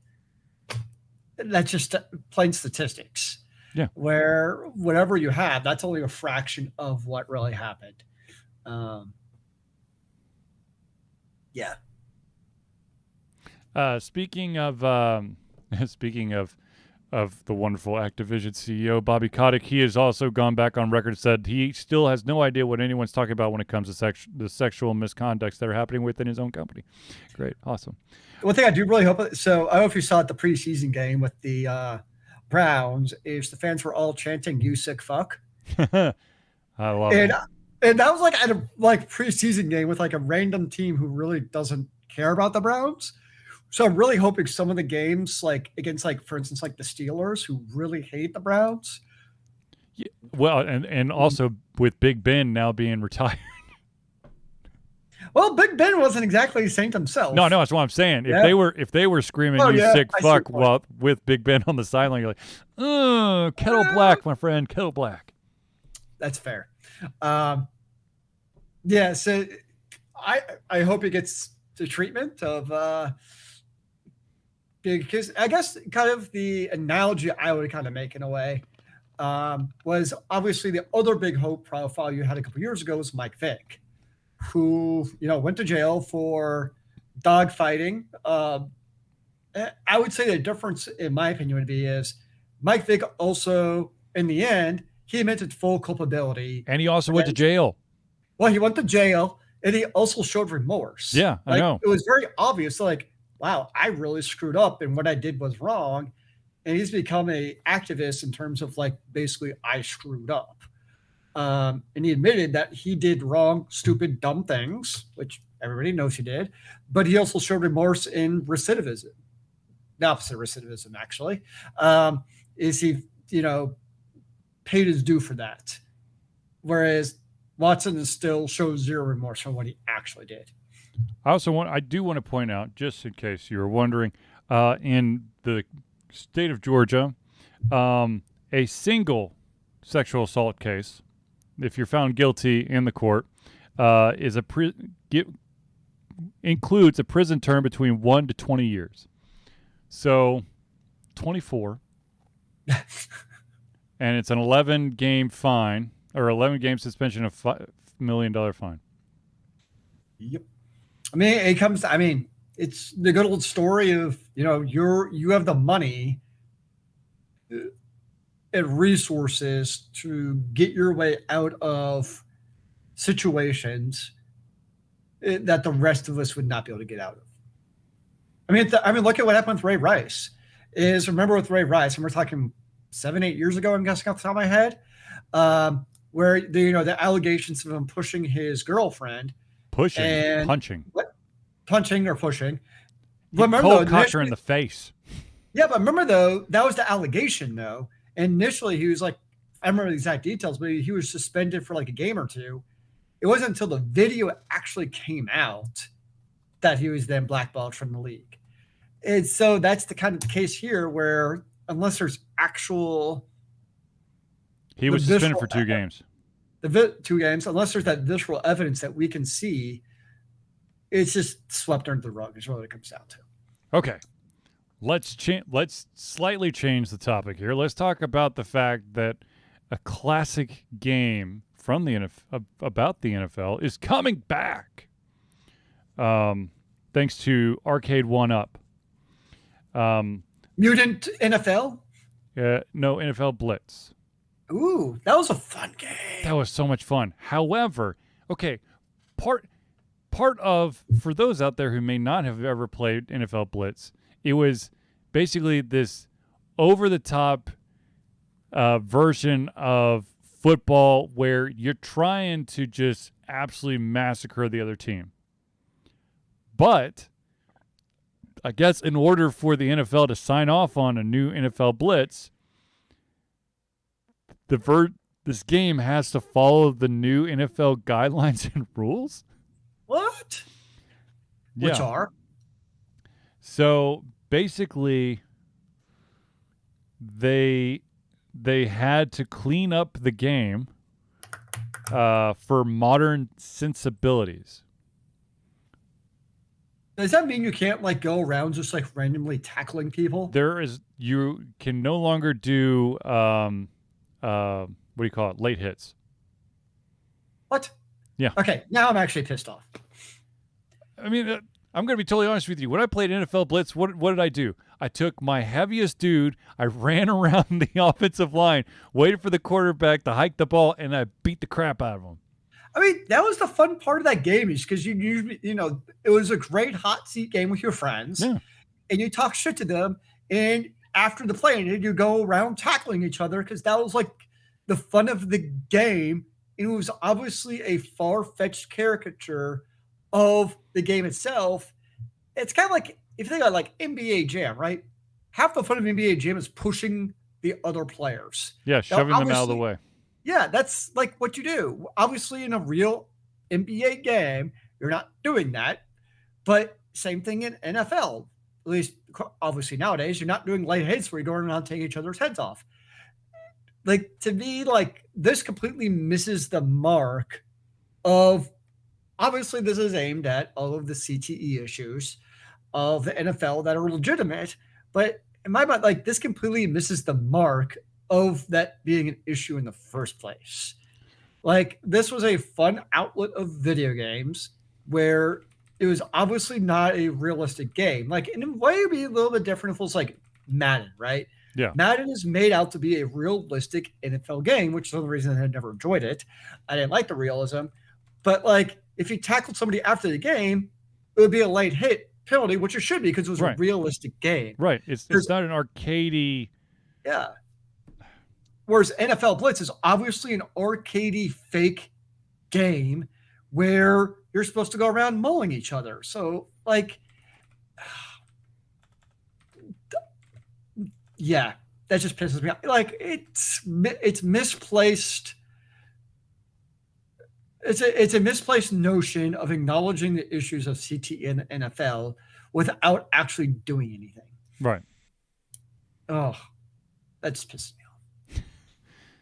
that's just plain statistics. Yeah. Where whatever you have, that's only a fraction of what really happened. Yeah. Speaking of the wonderful Activision CEO, Bobby Kotick, he has also gone back on record and said he still has no idea what anyone's talking about when it comes to the sexual misconducts that are happening within his own company. Great. Awesome. One thing I do really hope, so I don't know if you saw at the preseason game with the Browns, is the fans were all chanting, "You sick fuck." I love it. And that was like at a preseason game with like a random team who really doesn't care about the Browns. So I'm really hoping some of the games, like against, like for instance, like the Steelers, who really hate the Browns. Yeah, well, and also with Big Ben now being retired. Well, Big Ben wasn't exactly a saint himself. No, that's what I'm saying. If they were screaming "you sick fuck" while with Big Ben on the sideline, you're like, "Oh, kettle black, my friend, kettle black." That's fair. Yeah. So I hope he gets the treatment of. because I guess kind of the analogy I would kind of make in a way was obviously the other big hope profile you had a couple years ago was Mike Vick, who went to jail for dogfighting. I would say the difference, in my opinion, would be is Mike Vick also, in the end, he admitted full culpability, and he also went to jail. Well, he went to jail, and he also showed remorse. Yeah, I know. It was very obvious, like, wow, I really screwed up, and what I did was wrong. And he's become a activist in terms of like basically I screwed up. And he admitted that he did wrong, stupid, dumb things, which everybody knows he did. But he also showed remorse in recidivism. The opposite of recidivism, actually, is he, paid his due for that. Whereas Watson still shows zero remorse for what he actually did. I do want to point out, just in case you were wondering, in the state of Georgia, a single sexual assault case, if you're found guilty in the court, includes a prison term between 1 to 20 years. So, 24, and it's an 11-game fine or 11-game suspension of $5 million fine. Yep. It's the good old story of, you have the money and resources to get your way out of situations that the rest of us would not be able to get out of. Look at what happened with Ray Rice. Remember with Ray Rice, and we're talking 7-8 years ago, I'm guessing off the top of my head, where the allegations of him pushing his girlfriend. Punching. Punching or pushing. Cold cocked her in the face. Yeah, but remember though, that was the allegation though. Initially, he was like, I remember the exact details, but he was suspended for like a game or two. It wasn't until the video actually came out that he was then blackballed from the league. And so that's the kind of case here where unless there's actual... He was suspended for 2 games. 2 games, unless there's that visceral evidence that we can see, it's just swept under the rug is what it comes down to. Okay. Let's slightly change the topic here. Let's talk about the fact that a classic game from the NFL, about the NFL is coming back. Thanks to Arcade 1-Up. Mutant NFL? No, NFL Blitz. Ooh, that was a fun game. That was so much fun. However, okay, part of, for those out there who may not have ever played NFL Blitz, it was basically this over-the-top version of football where you're trying to just absolutely massacre the other team. But I guess in order for the NFL to sign off on a new NFL Blitz, this game has to follow the new NFL guidelines and rules. What? Yeah. Which are? So basically, they had to clean up the game for modern sensibilities. Does that mean you can't like go around just like randomly tackling people? You can no longer do what do you call it? Late hits. What? Yeah. Okay, now I'm actually pissed off. I mean, I'm going to be totally honest with you. When I played NFL Blitz, what did I do? I took my heaviest dude, I ran around the offensive line, waited for the quarterback to hike the ball, and I beat the crap out of him. I mean, that was the fun part of that game is because you usually, it was a great hot seat game with your friends, and you talk shit to them, and after the play, you go around tackling each other because that was like the fun of the game. It was obviously a far-fetched caricature of the game itself. It's kind of like, if you think about like NBA Jam, right? Half the fun of NBA Jam is pushing the other players. Yeah, shoving them out of the way. Yeah, that's like what you do. Obviously, in a real NBA game, you're not doing that. But same thing in NFL. At least, obviously, nowadays, you're not doing late hits where you're going around taking each other's heads off. Like, to me, like, this completely misses the mark of, obviously, this is aimed at all of the CTE issues of the NFL that are legitimate, But in my mind, like this completely misses the mark of that being an issue in the first place. Like this was a fun outlet of video games where it was obviously not a realistic game. Like in a way, it'd be a little bit different if it was like Madden, right? Yeah. Madden is made out to be a realistic NFL game, which is the reason I never enjoyed it. I didn't like the realism. But like if you tackled somebody after the game, it would be a late hit penalty, which it should be because it was Right. a realistic game. Right. It's not an arcadey. Yeah. Whereas NFL Blitz is obviously an arcadey fake game where you're supposed to go around mowing each other. So like, yeah, that just pisses me off. Like it's misplaced. It's a misplaced notion of acknowledging the issues of CTE in the NFL without actually doing anything. Right. Oh, that just pisses me off.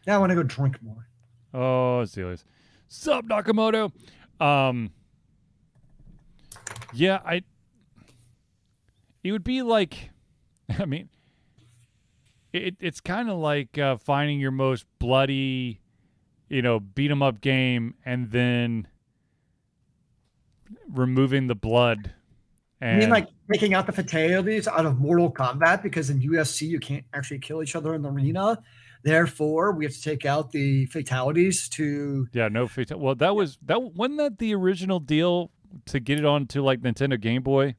Now I want to go drink more. Oh, serious. Sup, Nakamoto? Yeah, it would be like, I mean, it's kind of like finding your most bloody, beat 'em up game and then removing the blood. And I mean, like taking out the fatalities out of Mortal Kombat because in UFC you can't actually kill each other in the arena. Therefore, we have to take out the fatalities to. Yeah, no fatality. Well, wasn't that the original deal to get it onto like Nintendo Game Boy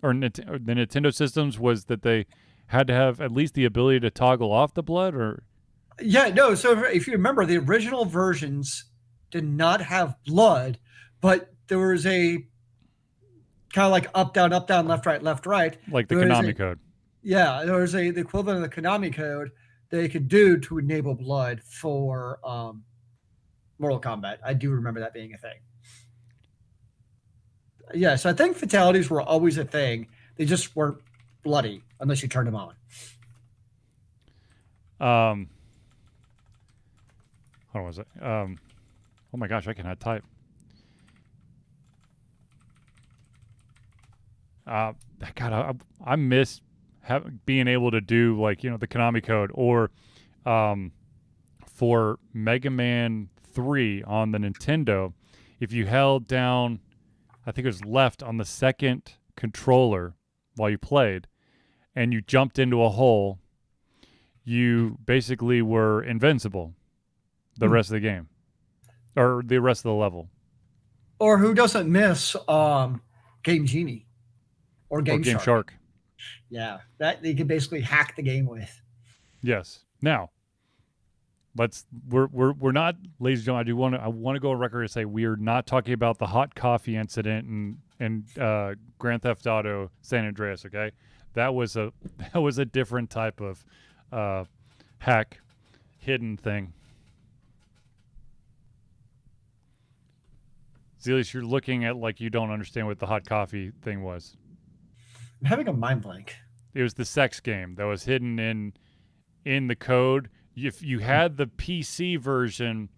or the Nintendo systems was that they had to have at least the ability to toggle off the blood or. Yeah, no. So if you remember, the original versions did not have blood, but there was a kind of like up, down, left, right. Like the Konami code. Yeah, there was the equivalent of the Konami code they could do to enable blood for Mortal Kombat. I do remember that being a thing. Yeah, so I think fatalities were always a thing. They just weren't bloody unless you turned them on. Hold on, was it? Oh my gosh, I cannot type. God, I miss being able to do like the Konami code or for Mega Man 3 on the Nintendo, if you held down, I think it was left on the second controller while you played, and you jumped into a hole, you basically were invincible the rest of the game or the rest of the level. Or who doesn't miss Game Genie or Game Shark? Yeah, that you can basically hack the game with. Yes. Now, we're not, ladies and gentlemen. I want to go on record and say we are not talking about the hot coffee incident in Grand Theft Auto San Andreas. Okay, that was a different type of hack, hidden thing. Zelius, you're looking at like you don't understand what the hot coffee thing was. I'm having a mind blank. It was the sex game that was hidden in the code. If you had the PC version,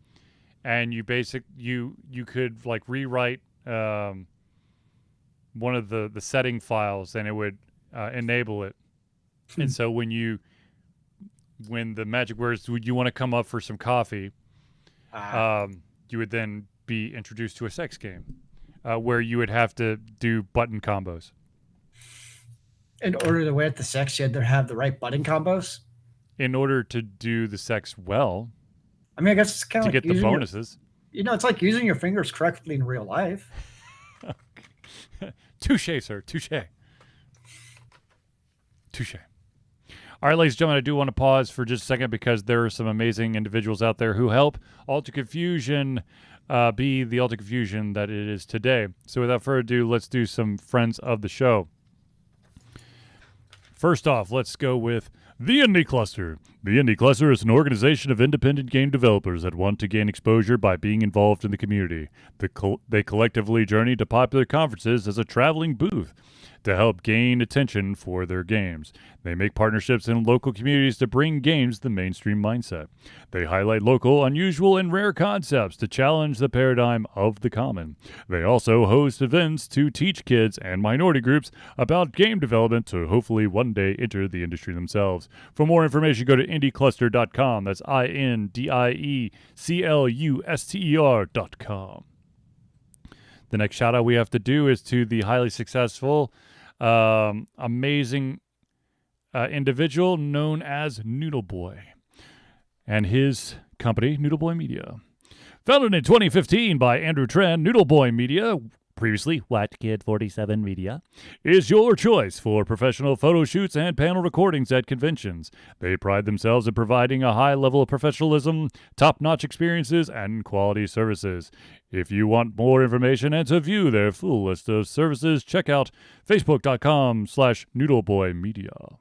and you could like rewrite one of the setting files, and it would enable it. And so when the magic words, would you want to come up for some coffee? You would then be introduced to a sex game where you would have to do button combos. In order to win the sex, you had to have the right button combos. In order to do the sex well. I mean, I guess it's kind of to like get the bonuses. It's like using your fingers correctly in real life. Touche, sir. Touche. All right, ladies and gentlemen, I do want to pause for just a second because there are some amazing individuals out there who help Alter Confusion be the Alter Confusion that it is today. So without further ado, let's do some friends of the show. First off, let's go with the Indie Cluster. The Indie Cluster is an organization of independent game developers that want to gain exposure by being involved in the community. They collectively journey to popular conferences as a traveling booth. to help gain attention for their games. They make partnerships in local communities to bring games to the mainstream mindset. They highlight local, unusual, and rare concepts to challenge the paradigm of the common. They also host events to teach kids and minority groups about game development to hopefully one day enter the industry themselves. For more information, go to indiecluster.com. That's INDIECLUSTER.com. The next shout out we have to do is to the highly successful, amazing individual known as Noodle Boy and his company, Noodle Boy Media. Founded in 2015 by Andrew Tren, Noodle Boy Media, previously White Kid 47 Media, is your choice for professional photo shoots and panel recordings at conventions. They pride themselves in providing a high level of professionalism, top-notch experiences, and quality services. If you want more information and to view their full list of services, check out facebook.com/noodleboymedia.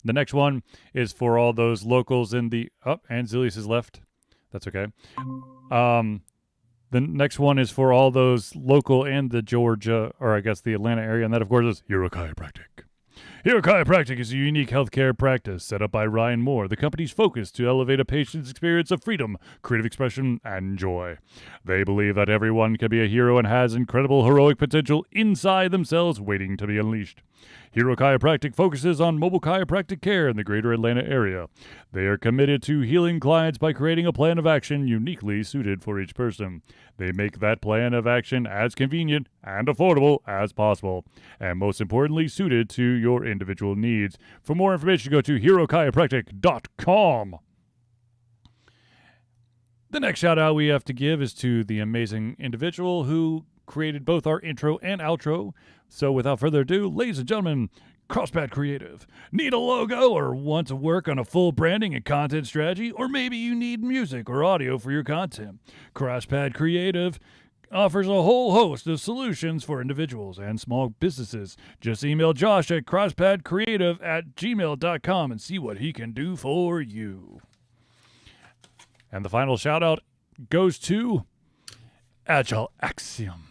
The next one is for all those locals in the... Oh, and Zilius is left. That's okay. The next one is for all those local in the Georgia, or I guess the Atlanta area, and that, of course, is Hero Chiropractic. Hero Chiropractic is a unique healthcare practice set up by Ryan Moore, the company's focus to elevate a patient's experience of freedom, creative expression, and joy. They believe that everyone can be a hero and has incredible heroic potential inside themselves waiting to be unleashed. Hero Chiropractic focuses on mobile chiropractic care in the greater Atlanta area. They are committed to healing clients by creating a plan of action uniquely suited for each person. They make that plan of action as convenient and affordable as possible, and most importantly, suited to your individual needs. For more information, go to herochiropractic.com. The next shout out we have to give is to the amazing individual who created both our intro and outro. So without further ado, ladies and gentlemen, Crosspad Creative. Need a logo or want to work on a full branding and content strategy? Or maybe you need music or audio for your content. Crosspad Creative offers a whole host of solutions for individuals and small businesses. Just email Josh at crosspadcreative@gmail.com and see what he can do for you. And the final shout out goes to Agile Axiom.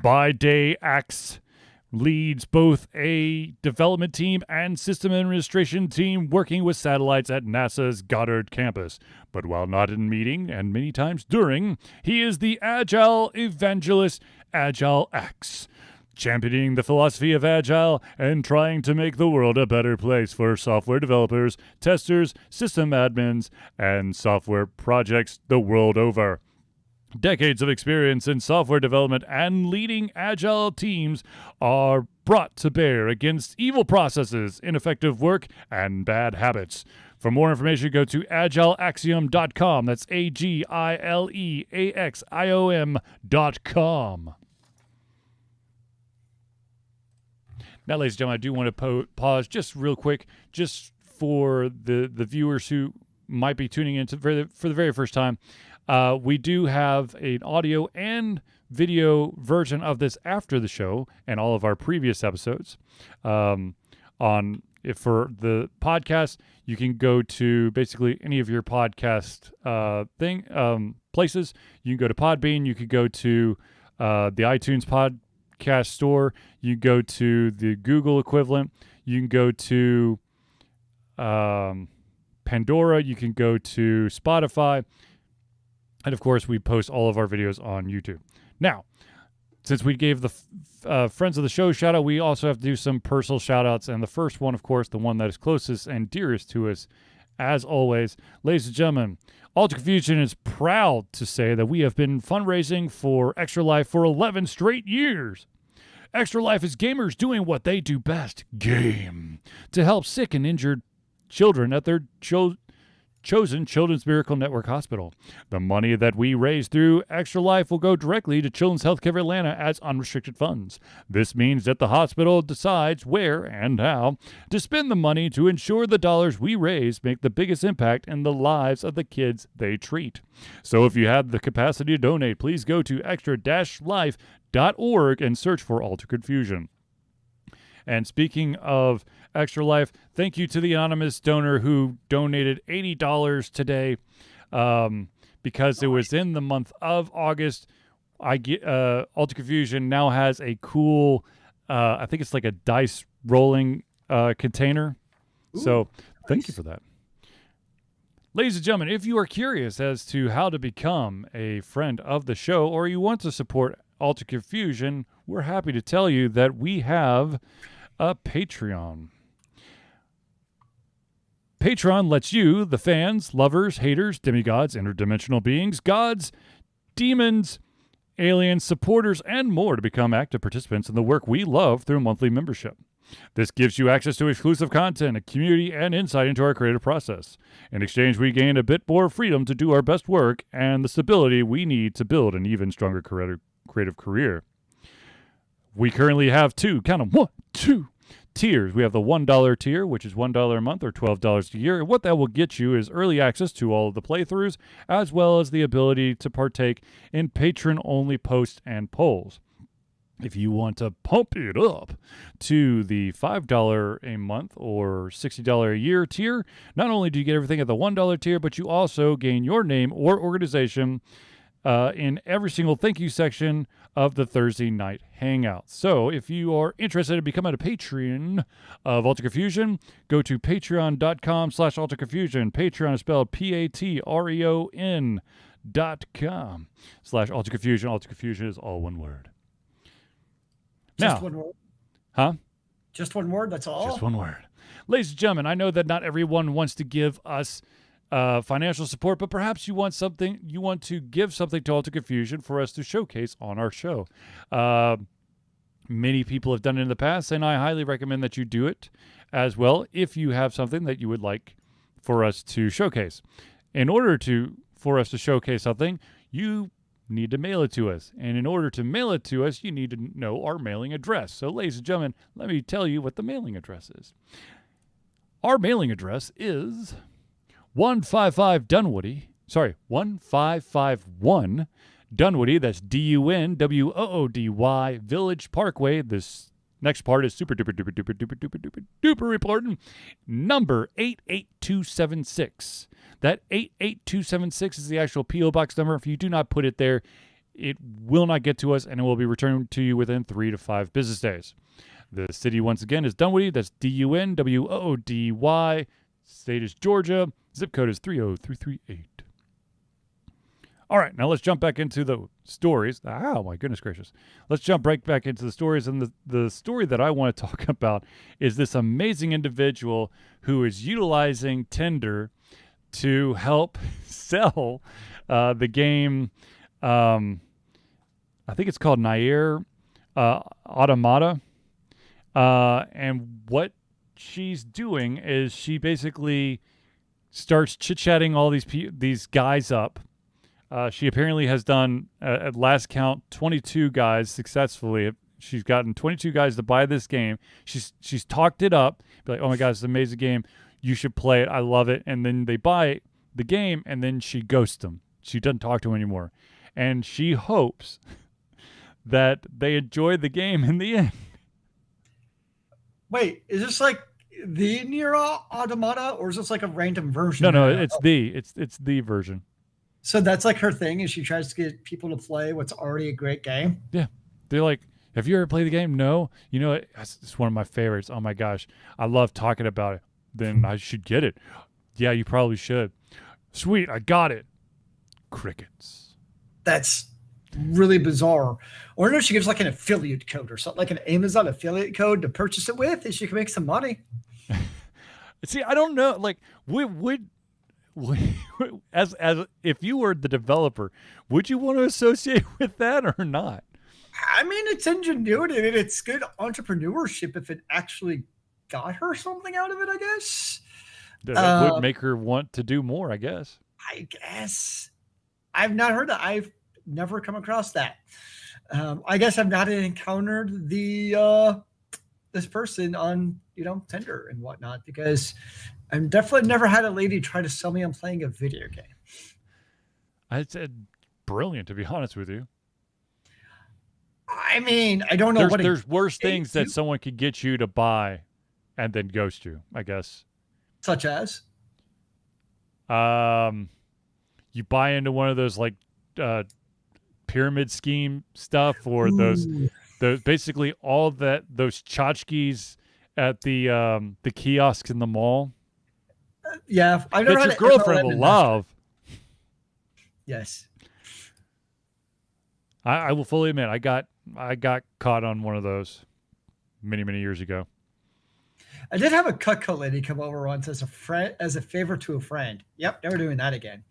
By Day Axe leads both a development team and system administration team working with satellites at NASA's Goddard campus. But while not in meeting, and many times during, he is the Agile evangelist, Agile Axe, championing the philosophy of Agile and trying to make the world a better place for software developers, testers, system admins, and software projects the world over. Decades of experience in software development and leading Agile teams are brought to bear against evil processes, ineffective work, and bad habits. For more information, go to agileaxiom.com. That's AGILEAXIOM.com. Now, ladies and gentlemen, I do want to pause just real quick, just for the viewers who might be tuning in for the very first time. We do have an audio and video version of this after the show and all of our previous episodes. For the podcast, you can go to basically any of your podcast places. You can go to Podbean. You could go to the iTunes podcast store. You can go to the Google equivalent. You can go to Pandora. You can go to Spotify. And, of course, we post all of our videos on YouTube. Now, since we gave the friends of the show shout-out, we also have to do some personal shout-outs. And the first one, of course, the one that is closest and dearest to us, as always. Ladies and gentlemen, Alter Confusion is proud to say that we have been fundraising for Extra Life for 11 straight years. Extra Life is gamers doing what they do best, game, to help sick and injured children at their chosen Children's Miracle Network Hospital. The money that we raise through Extra Life will go directly to Children's Healthcare Atlanta as unrestricted funds. This means that the hospital decides where and how to spend the money to ensure the dollars we raise make the biggest impact in the lives of the kids they treat. So if you have the capacity to donate, please go to extra-life.org and search for Alter Confusion. And speaking of Extra Life, thank you to the anonymous donor who donated $80 today because it was in the month of August. I get Alter Confusion now has a cool, I think it's like a dice rolling container. So thank you for that. Ladies and gentlemen, if you are curious as to how to become a friend of the show or you want to support Alter Confusion, we're happy to tell you that we have a Patreon. Patreon lets you, the fans, lovers, haters, demigods, interdimensional beings, gods, demons, aliens, supporters, and more to become active participants in the work we love through monthly membership. This gives you access to exclusive content, a community, and insight into our creative process. In exchange, we gain a bit more freedom to do our best work and the stability we need to build an even stronger creative career. We currently have two tiers. We have the $1 tier, which is $1 a month or $12 a year. And what that will get you is early access to all of the playthroughs, as well as the ability to partake in patron-only posts and polls. If you want to pump it up to the $5 a month or $60 a year tier, not only do you get everything at the $1 tier, but you also gain your name or organization in every single thank you section of the Thursday night hangout. So if you are interested in becoming a patron of Alter Confusion, go to patreon.com/Alter Confusion. Patreon is spelled patreon.com/Alter Confusion. Alter Confusion is all one word. Just one word? Huh? Just one word, that's all? Just one word. Ladies and gentlemen, I know that not everyone wants to give us financial support, but perhaps you want to give something to Alter Confusion for us to showcase on our show. Many people have done it in the past, and I highly recommend that you do it as well if you have something that you would like for us to showcase. In order for us to showcase something, you need to mail it to us. And in order to mail it to us, you need to know our mailing address. So, ladies and gentlemen, let me tell you what the mailing address is. Our mailing address is 1551 Dunwoody, that's Dunwoody, Village Parkway. This next part is super duper important. Number 88276. That 88276 is the actual P.O. Box number. If you do not put it there, it will not get to us, and it will be returned to you within 3 to 5 business days. The city, once again, is Dunwoody. That's Dunwoody. State is Georgia. Zip code is 30338. All right, now let's jump back into the stories. Oh, my goodness gracious. Let's jump right back into the stories. And the story that I want to talk about is this amazing individual who is utilizing Tinder to help sell the game. I think it's called Nier Automata. And what she's doing is she basically starts chit-chatting all these guys up. She apparently has done, at last count, 22 guys successfully. She's gotten 22 guys to buy this game. She's talked it up. Be like, oh my God, it's an amazing game. You should play it. I love it. And then they buy the game, and then she ghosts them. She doesn't talk to them anymore. And she hopes that they enjoy the game in the end. Wait, is this like the Nier Automata, or is this like a random version? No, it's the version. So that's like her thing, is she tries to get people to play what's already a great game? Yeah. They're like, have you ever played the game? No. You know, it's one of my favorites. Oh my gosh. I love talking about it. Then I should get it. Yeah, you probably should. Sweet, I got it. Crickets. That's really bizarre. Or I know she gives like an affiliate code or something, like an Amazon affiliate code to purchase it with, and she can make some money. See, I don't know. Like, as if you were the developer, would you want to associate with that or not? I mean, it's ingenuity and it's good entrepreneurship if it actually got her something out of it, I guess. That would make her want to do more, I guess. I guess. I've not heard that. I've never come across that. I guess I've not encountered this person on, Tinder and whatnot, because I've definitely never had a lady try to sell me on playing a video game. I said brilliant, to be honest with you. I mean, I don't know there's worse things that someone could get you to buy and then ghost you, I guess. Such as? You buy into one of those like pyramid scheme stuff, or those basically all those tchotchkes at the kiosks in the mall Yeah, I've never that had your an girlfriend MLM will investor. love. Yes. I will fully admit I got caught on one of those many years ago. I did have a Cutco lady come over once as a favor to a friend. Yep, never doing that again.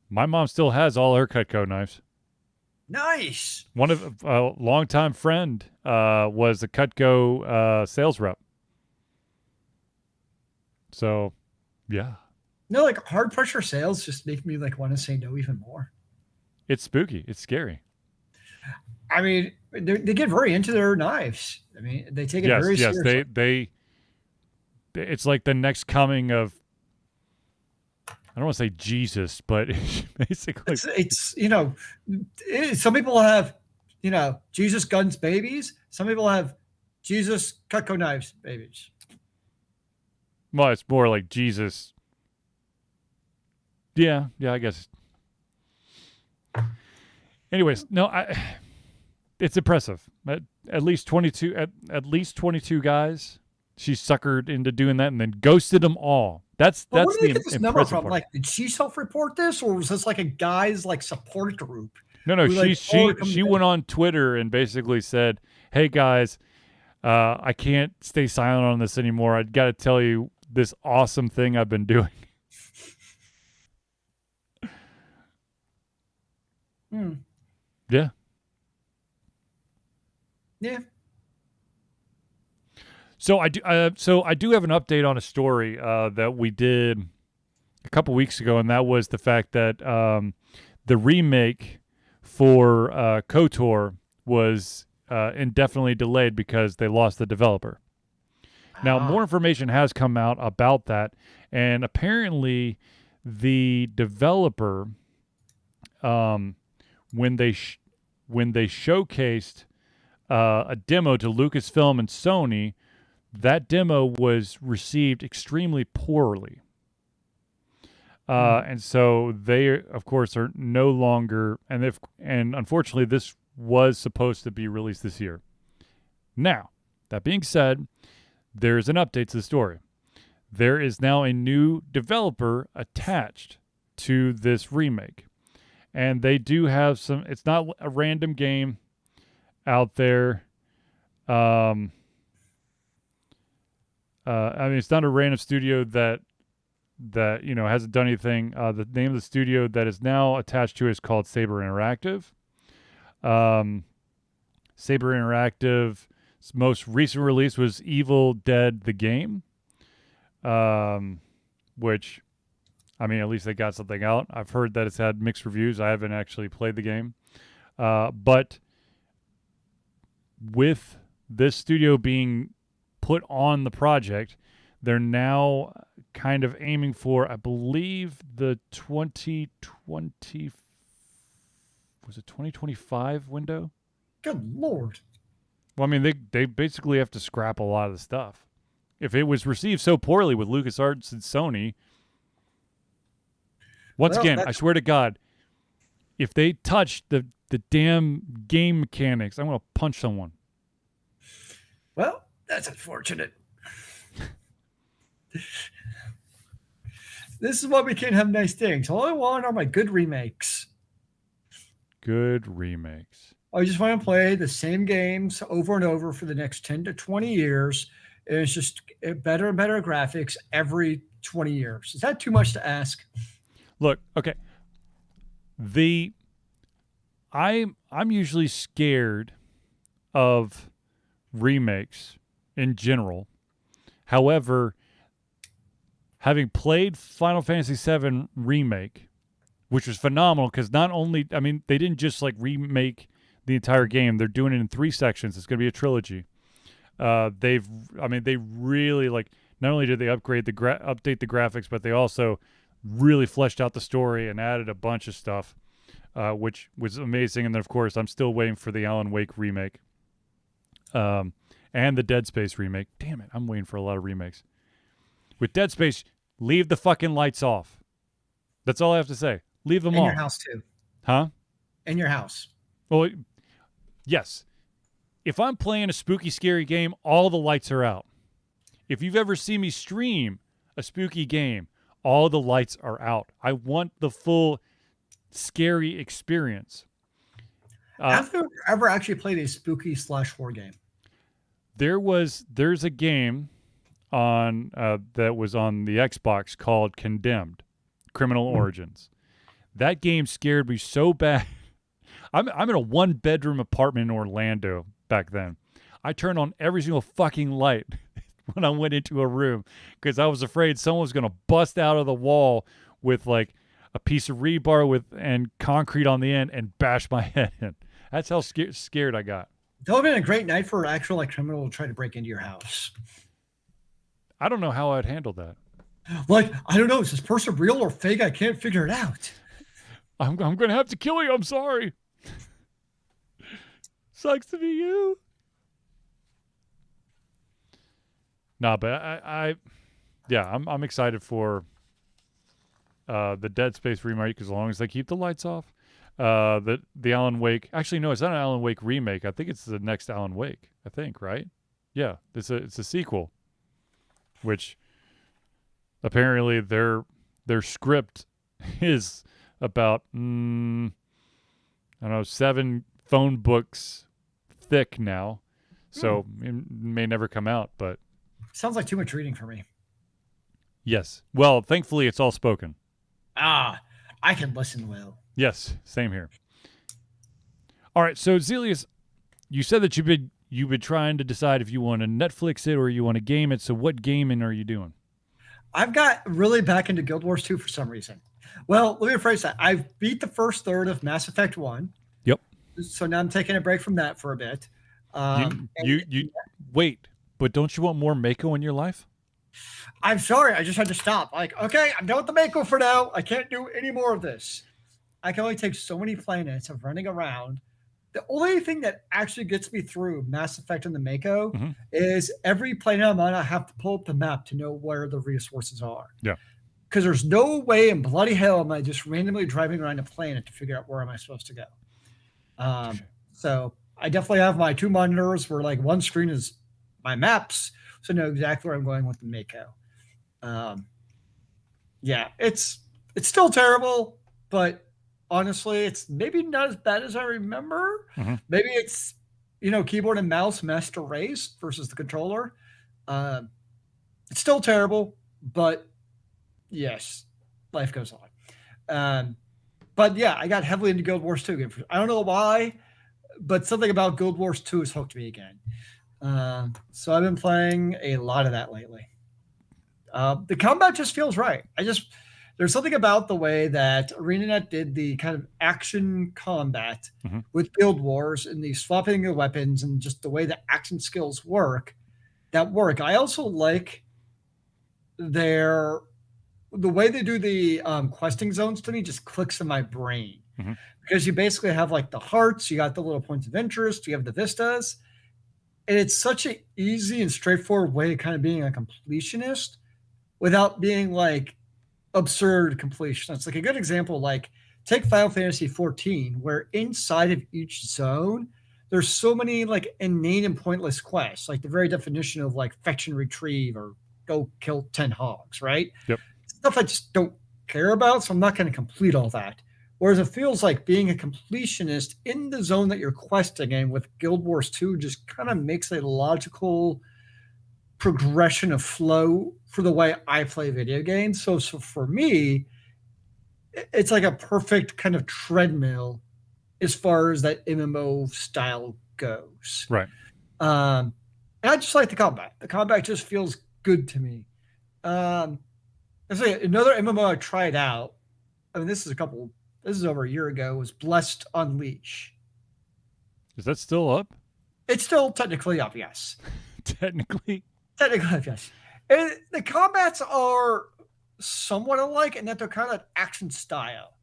My mom still has all her Cutco knives. Nice. One of a longtime friend was a Cutco sales rep. So, yeah, No, like hard pressure sales just make me like want to say no even more. it's spooky. It's scary. I mean, they get very into their knives. I mean, they take it very seriously. They it's like the next coming of, I don't want to say Jesus, but basically It's some people have, Jesus guns babies. Some people have Jesus Cutco knives babies. well, it's more like Jesus. Yeah, I guess. Anyways, no, it's impressive. At least 22 at least 22 guys she suckered into doing that and then ghosted them all. That's But where the did they get this number impressive from? part. Like, did she self-report this, or was this like a guy's like support group? No, who, like, all she went on Twitter and basically said, "Hey guys, I can't stay silent on this anymore. I got to tell you this awesome thing I've been doing." Yeah. Yeah. So I do have an update on a story that we did a couple weeks ago, and that was the fact that the remake for KOTOR was indefinitely delayed because they lost the developer. Now, more information has come out about that, and apparently the developer, when they showcased a demo to Lucasfilm and Sony, that demo was received extremely poorly. And so they, of course, are no longer, and unfortunately, this was supposed to be released this year. Now, that being said, there's an update to the story. There is now a new developer attached to this remake. And they do have some, it's not a random game out there. I mean, it's not a random studio that hasn't done anything. The name of the studio that is now attached to it is called Saber Interactive. Saber Interactive's most recent release was Evil Dead the game, which, I mean, at least they got something out. I've heard that it's had mixed reviews. I haven't actually played the game. But with this studio being put on the project, they're now kind of aiming for, I believe, the 2025 window? Good Lord. Well, I mean, they basically have to scrap a lot of the stuff. If it was received so poorly with LucasArts and Sony, once again, I swear to God, if they touch the damn game mechanics, I'm going to punch someone. Well, that's unfortunate. This is why we can't have nice things. All I want are my good remakes. Good remakes. I just want to play the same games over and over for the next 10 to 20 years. And it's just better and better graphics every 20 years. Is that too much to ask? Look, okay. I'm usually scared of remakes in general. However, having played Final Fantasy VII Remake, which was phenomenal because not only, I mean, they didn't just like remake the entire game. They're doing it in 3 sections. It's going to be a trilogy. They really, like, not only did they update the graphics, but they also really fleshed out the story and added a bunch of stuff, which was amazing. And then, of course, I'm still waiting for the Alan Wake remake, and the Dead Space remake. Damn it, I'm waiting for a lot of remakes. With Dead Space, leave the fucking lights off. That's all I have to say. Leave them In off. your house, too. Huh? in your house. Well, yes. If I'm playing a spooky, scary game, all the lights are out. If you've ever seen me stream a spooky game, all the lights are out. I want the full scary experience. Have you ever actually played a spooky / horror game? There's a game on that was on the Xbox called Condemned: Criminal Origins. That game scared me so bad. I'm in a 1-bedroom apartment in Orlando back then. I turned on every single fucking light when I went into a room because I was afraid someone was going to bust out of the wall with like a piece of rebar and concrete on the end and bash my head in. That's how scared I got. That would have been a great night for an actual criminal to try to break into your house. I don't know how I'd handle that. Like, I don't know, is this person real or fake? I can't figure it out. I'm going to have to kill you. I'm sorry. Sucks to be you. Nah, but I'm excited for the Dead Space remake as long as they keep the lights off. The Alan Wake. Actually, no, it's not an Alan Wake remake. I think it's the next Alan Wake. I think, right? Yeah, it's a sequel, which apparently their script is about I don't know, 7 phone books thick now, so it may never come out. But sounds like too much reading for me. Yes, well, thankfully it's all spoken. I can listen well. Yes, same here. All right, so Zelius, you said that you've been trying to decide if you want to Netflix it or you want to game it. So what gaming are you doing? I've got really back into Guild Wars 2 for some reason. Well, let me rephrase that. I've beat the first third of Mass Effect 1. Yep. So now I'm taking a break from that for a bit. You wait, but don't you want more Mako in your life? I'm sorry. I just had to stop. Like, okay, I'm done with the Mako for now. I can't do any more of this. I can only take so many planets of running around. The only thing that actually gets me through Mass Effect and the Mako is every planet I'm on, I have to pull up the map to know where the resources are. Yeah. Because there's no way in bloody hell am I just randomly driving around a planet to figure out where am I supposed to go. So I definitely have my 2 monitors where like one screen is my maps, so I know exactly where I'm going with the Mako. Yeah, it's still terrible, but honestly, it's maybe not as bad as I remember. Maybe it's, keyboard and mouse master race versus the controller. It's still terrible, but yes, life goes on. But yeah, I got heavily into Guild Wars 2 again. I don't know why, but something about Guild Wars 2 has hooked me again. So I've been playing a lot of that lately. The combat just feels right. There's something about the way that ArenaNet did the kind of action combat with Guild Wars and the swapping of weapons and just the way the action skills work. I also like the way they do the questing zones to me just clicks in my brain because you basically have like the hearts, you got the little points of interest, you have the vistas, and it's such an easy and straightforward way of kind of being a completionist without being like absurd completion. It's like a good example, like take Final Fantasy 14, where inside of each zone, there's so many like inane and pointless quests, like the very definition of like fetch and retrieve or go kill 10 hogs, right? Yep. Stuff I just don't care about, so I'm not going to complete all that. Whereas it feels like being a completionist in the zone that you're questing in with Guild Wars 2 just kind of makes a logical progression of flow for the way I play video games. So for me, it's like a perfect kind of treadmill as far as that MMO style goes. Right. And I just like the combat. The combat just feels good to me. Another MMO I tried out, I mean, this is over a year ago, was Blessed Unleash. Is that still up? It's still technically up, yes. Technically, yes. And the combats are somewhat alike in that they're kind of action style.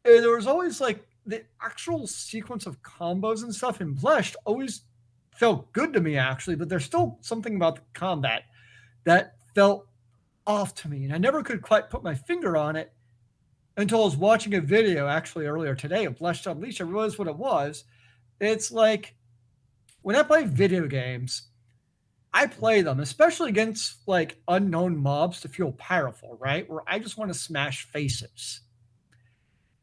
And there was always like the actual sequence of combos and stuff in Blessed always felt good to me, actually, but there's still something about the combat that felt off to me. And I never could quite put my finger on it. until I was watching a video actually earlier today of Blessed Unleashed. I realized what it was. It's like when I play video games, I play them, especially against like unknown mobs to feel powerful, right? Where I just want to smash faces.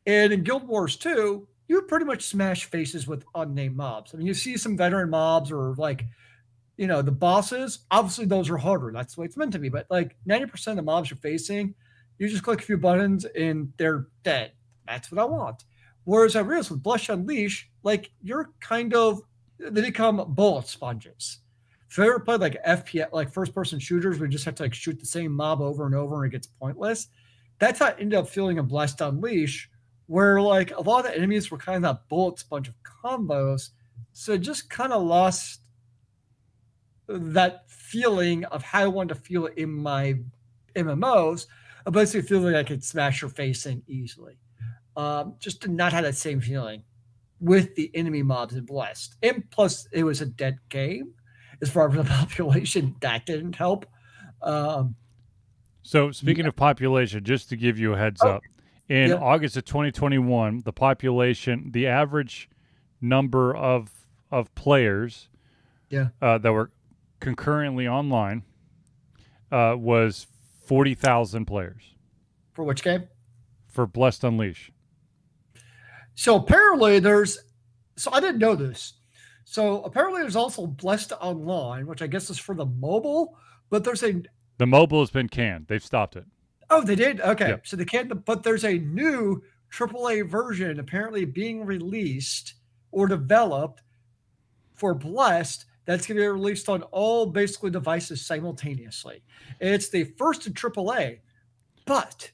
And in Guild Wars 2, you pretty much smash faces with unnamed mobs. I mean, you see some veteran mobs or like, the bosses, obviously those are harder. That's the way it's meant to be. But like 90% of the mobs you're facing, you just click a few buttons and they're dead. That's what I want. Whereas I realized with Blush Unleash, like they become bullet sponges. If you ever played like FPS, like first person shooters, where you just have to like shoot the same mob over and over and it gets pointless. That's how I ended up feeling in Blessed Unleash, where like a lot of the enemies were kind of that bullet sponge of combos. So it just kind of lost that feeling of how I wanted to feel in my MMOs. I basically feeling like I could smash your face in easily. Just to not have that same feeling with the enemy mobs in Blessed. And plus, it was a dead game. As far as the population, that didn't help. So speaking of population, just to give you a heads up, in August of 2021, the average number of players that were concurrently online was 40,000 players. For which game? For Blessed Unleash. So apparently so I didn't know this. So apparently there's also Blessed Online, which I guess is for the mobile, but the mobile has been canned. They've stopped it. Oh, they did? Okay. Yep. So they can't, but there's a new AAA version apparently being released or developed for Blessed that's going to be released on all basically devices simultaneously. It's the first in AAA, but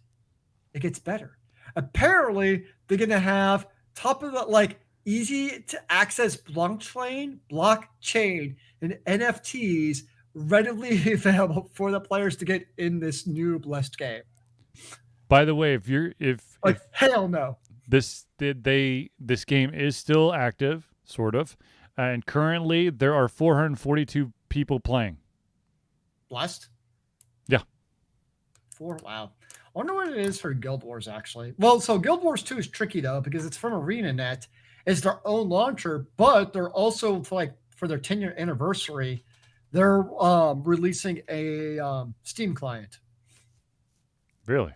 it gets better. Apparently they're going to have top of the, like, easy to access blockchain, and NFTs readily available for the players to get in this new Blessed game. By the way, hell no, this game is still active, sort of, and currently there are 442 people playing. Blessed? Yeah. Wow. I wonder what it is for Guild Wars actually. Well, so Guild Wars 2 is tricky though because it's from ArenaNet. It's their own launcher, but they're also for their 10-year anniversary, they're releasing a Steam client. Really?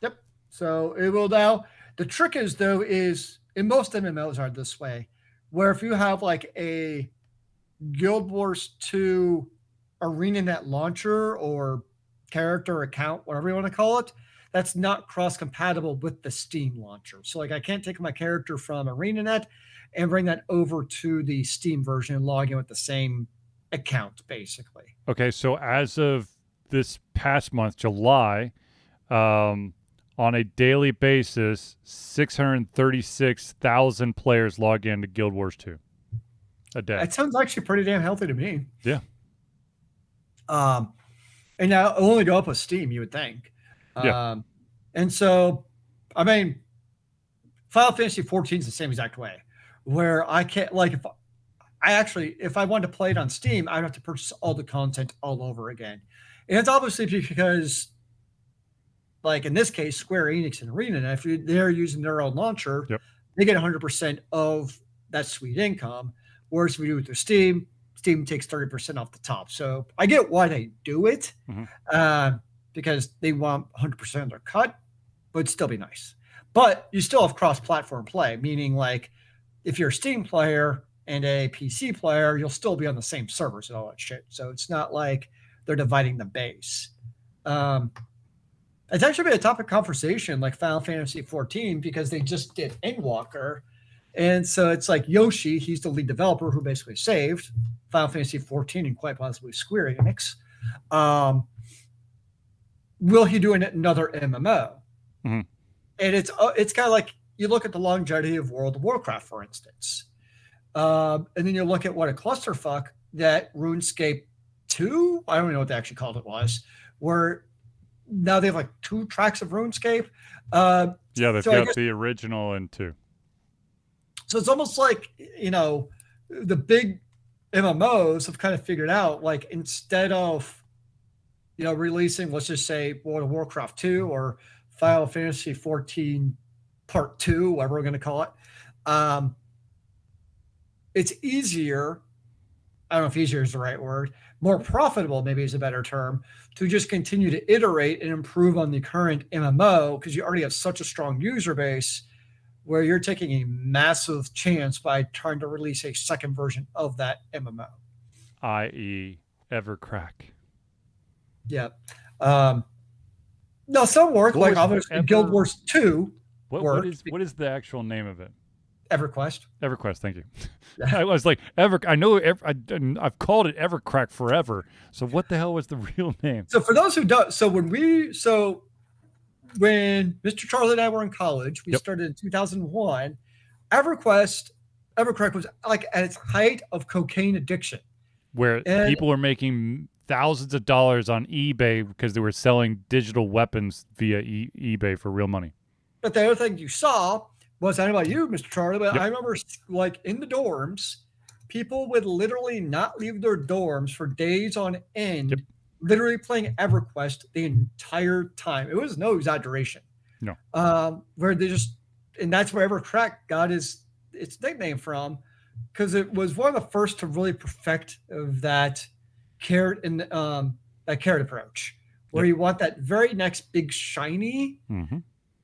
Yep. So it will now. The trick is in most MMOs are this way, where if you have like a Guild Wars 2 ArenaNet launcher or character account, whatever you want to call it, that's not cross-compatible with the Steam launcher. So like I can't take my character from ArenaNet and bring that over to the Steam version and log in with the same account, basically. Okay, so as of this past month, July, on a daily basis, 636,000 players log into Guild Wars 2 a day. That sounds actually pretty damn healthy to me. Yeah. And now it'll only go up with Steam, you would think. Yeah. And so, I mean, Final Fantasy 14 is the same exact way, where I can't, like, if I wanted to play it on Steam, I'd have to purchase all the content all over again. And it's obviously because, like in this case, Square Enix and ArenaNet, if they're using their own launcher, they get 100% of that sweet income. Whereas if we do it with their Steam takes 30% off the top. So I get why they do it, because they want 100% of their cut, but it'd still be nice. But you still have cross-platform play, meaning like if you're a Steam player and a PC player, you'll still be on the same servers and all that shit. So it's not like they're dividing the base. It's actually been a topic of conversation like Final Fantasy 14 because they just did Endwalker. And so it's like Yoshi, he's the lead developer who basically saved Final Fantasy 14 and quite possibly Square Enix. Will he do another MMO? Mm-hmm. And it's kind of like you look at the longevity of World of Warcraft, for instance. And then you look at what a clusterfuck that RuneScape 2, I don't even know what they actually called it was, where now they have like 2 tracks of RuneScape. They've got the original and 2. So it's almost like, the big MMOs have kind of figured out, like, instead of, releasing, let's just say World of Warcraft 2 or Final Fantasy 14 Part 2, whatever we're going to call it. It's easier. I don't know if easier is the right word. More profitable, maybe is a better term, to just continue to iterate and improve on the current MMO because you already have such a strong user base where you're taking a massive chance by trying to release a second version of that MMO. I.e. Evercrack. Yeah. No, some work, What like was obviously Guild Wars 2 What worked. is the actual name of it? EverQuest. EverQuest, thank you. I was like, I know I've called it Evercrack forever. So what the hell was the real name? So for those who don't, when Mr. Charlie and I were in college, we started in 2001. Evercrack was like at its height of cocaine addiction. Where people were making thousands of dollars on eBay because they were selling digital weapons via eBay for real money. But the other thing you saw was, I don't know about you, Mr. Charlie, but I remember like in the dorms, people would literally not leave their dorms for days on end, literally playing EverQuest the entire time. It was no exaggeration. No. Where they just, and that's where Evercrack got its nickname from, because it was one of the first to really perfect that carrot and that carrot approach, where you want that very next big shiny,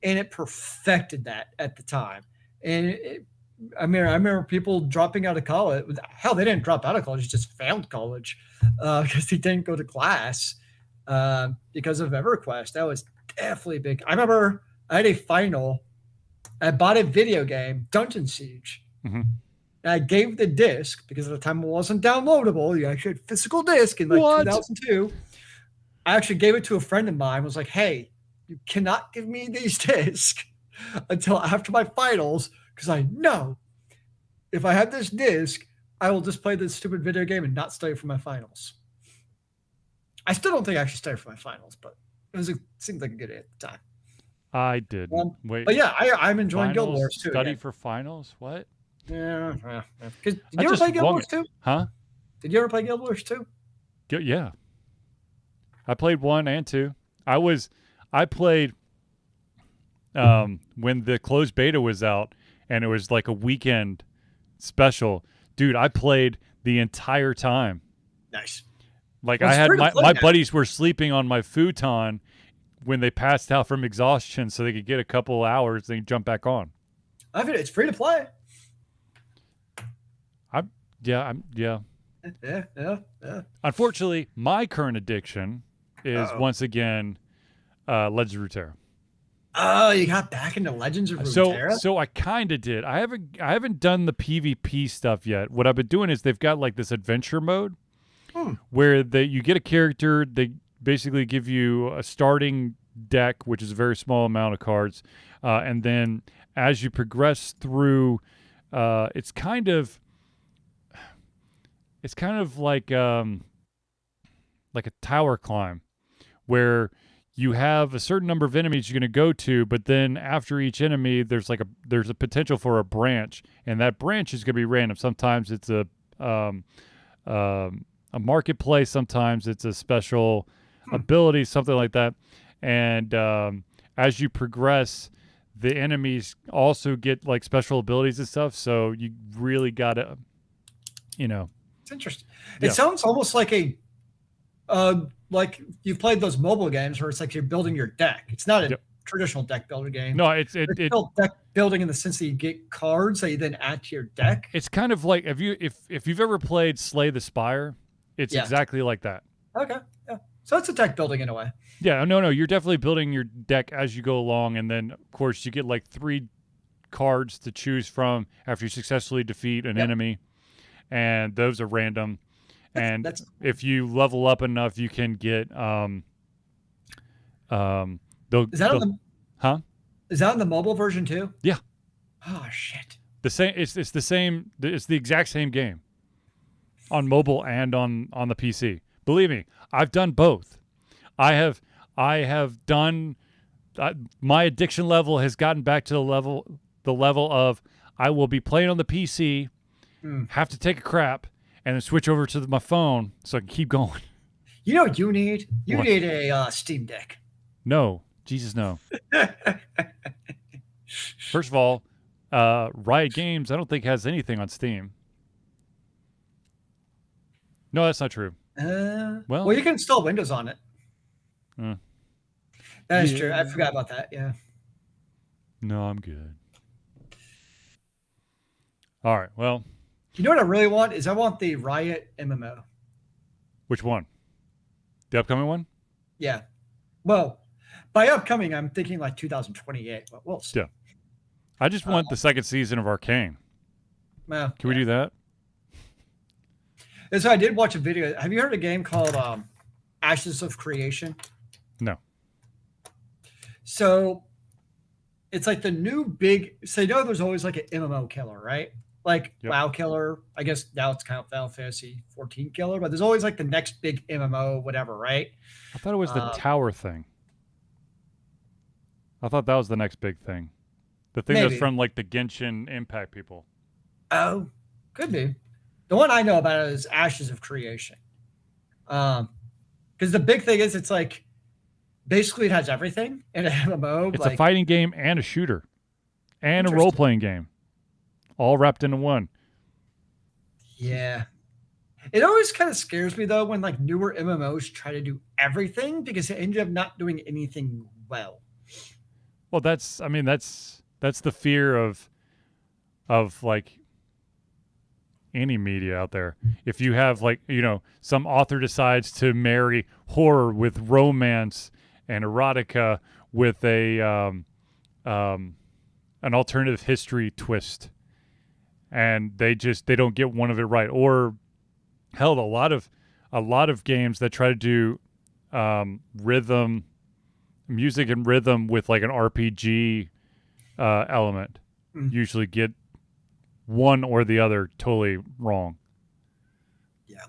and it perfected that at the time. And I remember people dropping out of college. Hell, they didn't drop out of college; just failed college because they didn't go to class because of EverQuest. That was definitely big. I remember I had a final. I bought a video game, Dungeon Siege. And I gave the disc because at the time it wasn't downloadable. You actually had physical disc in like 2002. I actually gave it to a friend of mine. Was like, hey, you cannot give me these discs until after my finals because I know if I have this disc, I will just play this stupid video game and not study for my finals. I still don't think I should study for my finals, but it seemed like a good idea at the time. I did. Wait. But yeah, I'm enjoying Guild Wars too. Study for finals? What? Yeah. Did you ever play Guild Wars 2? Huh? Did you ever play Guild Wars 2? Yeah. I played 1 and 2. I played when the closed beta was out and it was like a weekend special. Dude, I played the entire time. Nice. Like I had my buddies were sleeping on my futon when they passed out from exhaustion so they could get a couple hours and jump back on. I mean, it's free to play. Yeah. Unfortunately, my current addiction is once again Legends of Runeterra. Oh, you got back into Legends of Runeterra? So I kind of did. I haven't done the PvP stuff yet. What I've been doing is they've got like this adventure mode where you get a character. They basically give you a starting deck, which is a very small amount of cards, and then as you progress through, it's kind of like a tower climb, where you have a certain number of enemies you're going to go to, but then after each enemy, there's a potential for a branch, and that branch is going to be random. Sometimes it's a marketplace, sometimes it's a special ability, something like that. And as you progress, the enemies also get like special abilities and stuff. So you really gotta, It's interesting. It sounds almost like like you've played those mobile games where it's like you're building your deck. It's not a traditional deck builder game. No, it's still deck building in the sense that you get cards that you then add to your deck. It's kind of like if you've ever played Slay the Spire, it's exactly like that. Okay, yeah. So it's a deck building in a way. Yeah, no, you're definitely building your deck as you go along, and then of course you get like 3 cards to choose from after you successfully defeat an enemy, and those are random. And if you level up enough, you can get Is that on the mobile version too? Yeah. Oh shit. The same. It's the same. It's the exact same game on mobile and on the PC. Believe me, I've done both. I have done. My addiction level has gotten back to the level of I will be playing on the PC, have to take a crap, and then switch over to my phone so I can keep going. You know what you need? You need a Steam Deck. No, Jesus, no. First of all, Riot Games, I don't think has anything on Steam. No, that's not true. Well, you can install Windows on it. That is true. I forgot about that. Yeah. No, I'm good. All right. Well, you know what I really want is I want the Riot MMO. Which one? The upcoming one? Yeah. Well, by upcoming, I'm thinking like 2028. But we'll see. Yeah. I just want the second season of Arcane. Well, can we do that? And so I did watch a video. Have you heard of a game called Ashes of Creation? No. So it's like the new big. So you know, there's always like an MMO killer, right? Like WoW killer. I guess now it's kind of Final Fantasy 14 killer, but there's always like the next big MMO, whatever, right? I thought it was the tower thing. I thought that was the next big thing. The thing that's from like the Genshin Impact people. Oh, could be. The one I know about is Ashes of Creation. Because the big thing is it's like basically it has everything in an MMO. It's a fighting game and a shooter and a role-playing game. All wrapped into one. Yeah. It always kind of scares me though when like newer MMOs try to do everything because they end up not doing anything well. Well, that's the fear of like any media out there. If you have like, you know, some author decides to marry horror with romance and erotica with a an alternative history twist, and they don't get one of it right, or hell, a lot of games that try to do music and rhythm with like an RPG element usually get one or the other totally wrong. Yeah.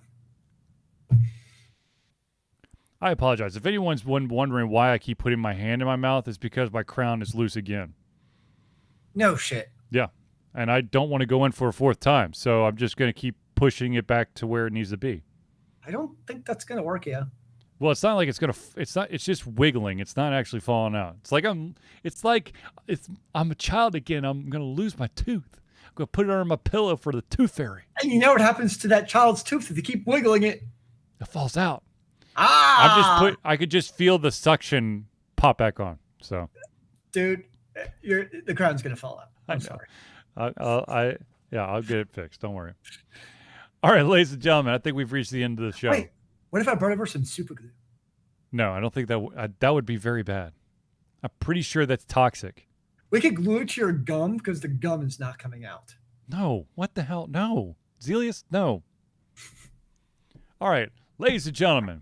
I apologize. If anyone's wondering why I keep putting my hand in my mouth, it's because my crown is loose again. No shit. Yeah. And I don't want to go in for a fourth time, so I'm just going to keep pushing it back to where it needs to be. I don't think that's going to work, yeah. Well, it's not like it's just wiggling. It's not actually falling out. It's like I'm a child again. I'm going to lose my tooth. I'm going to put it under my pillow for the tooth fairy. And you know what happens to that child's tooth if you keep wiggling it? It falls out. Ah! I could just feel the suction pop back on. So, dude, the crown's going to fall out. I'm sorry. I'll get it fixed. Don't worry. All right, ladies and gentlemen, I think we've reached the end of the show. Wait, what if I brought over some super glue? No, I don't think that would be very bad. I'm pretty sure that's toxic. We could glue it to your gum because the gum is not coming out. No, what the hell? No. Zelius, no. All right, ladies and gentlemen,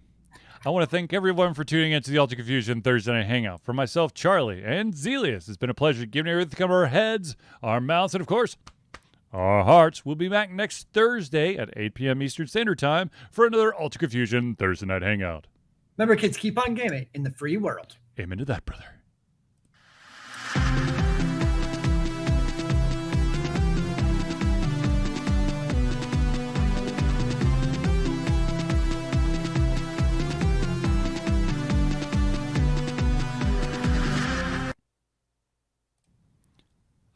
I want to thank everyone for tuning into the Ultra Confusion Thursday Night Hangout. For myself, Charlie, and Zelius, it's been a pleasure giving everything to come our heads, our mouths, and of course, our hearts. We'll be back next Thursday at 8 p.m. Eastern Standard Time for another Ultra Confusion Thursday Night Hangout. Remember, kids, keep on gaming in the free world. Amen to that, brother.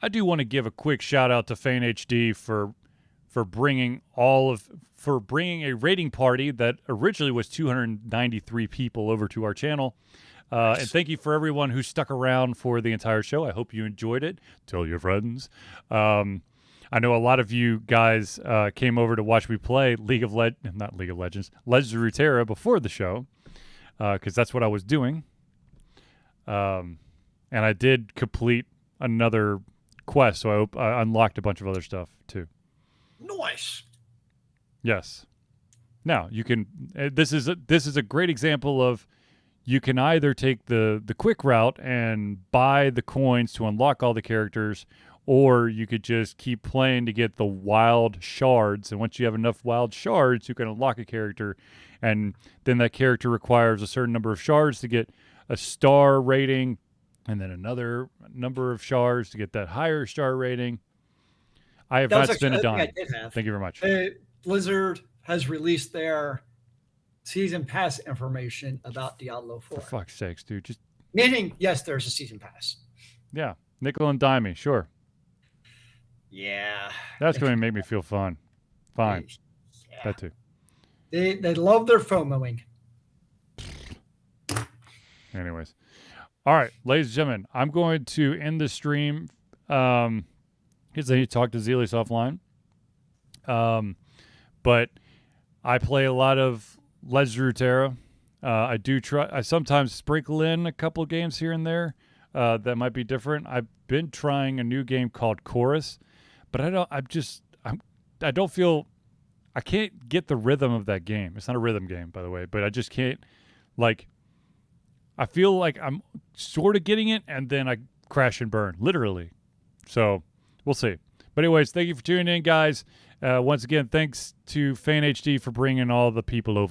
I do want to give a quick shout out to Fane HD for bringing a rating party that originally was 293 people over to our channel. And thank you for everyone who stuck around for the entire show. I hope you enjoyed it. Tell your friends. I know a lot of you guys came over to watch me play Legends of Runeterra before the show, because that's what I was doing. And I did complete another quest, so I unlocked a bunch of other stuff too. Nice. Yes. Now you can. This is a great example of you can either take the quick route and buy the coins to unlock all the characters, or you could just keep playing to get the wild shards. And once you have enough wild shards, you can unlock a character, and then that character requires a certain number of shards to get a star rating, and then another number of shards to get that higher star rating. I have not spent a dime. Thank you very much. Blizzard has released their season pass information about Diablo 4. For fuck's sakes, dude. Just Meaning, yes, there's a season pass. Yeah, nickel and dimey, sure. Yeah. That's going to make me feel fine. Yeah. That too. They love their FOMOing. Anyways. All right, ladies and gentlemen, I'm going to end the stream. Because I need to talk to Zelius offline. But I play a lot of Legends of Runeterra. I sometimes sprinkle in a couple games here and there that might be different. I've been trying a new game called Chorus, but I can't get the rhythm of that game. It's not a rhythm game, by the way, but I just can't, like, I feel like I'm sort of getting it, and then I crash and burn, literally. So we'll see. But anyways, thank you for tuning in, guys. Once again, thanks to FanHD for bringing all the people over.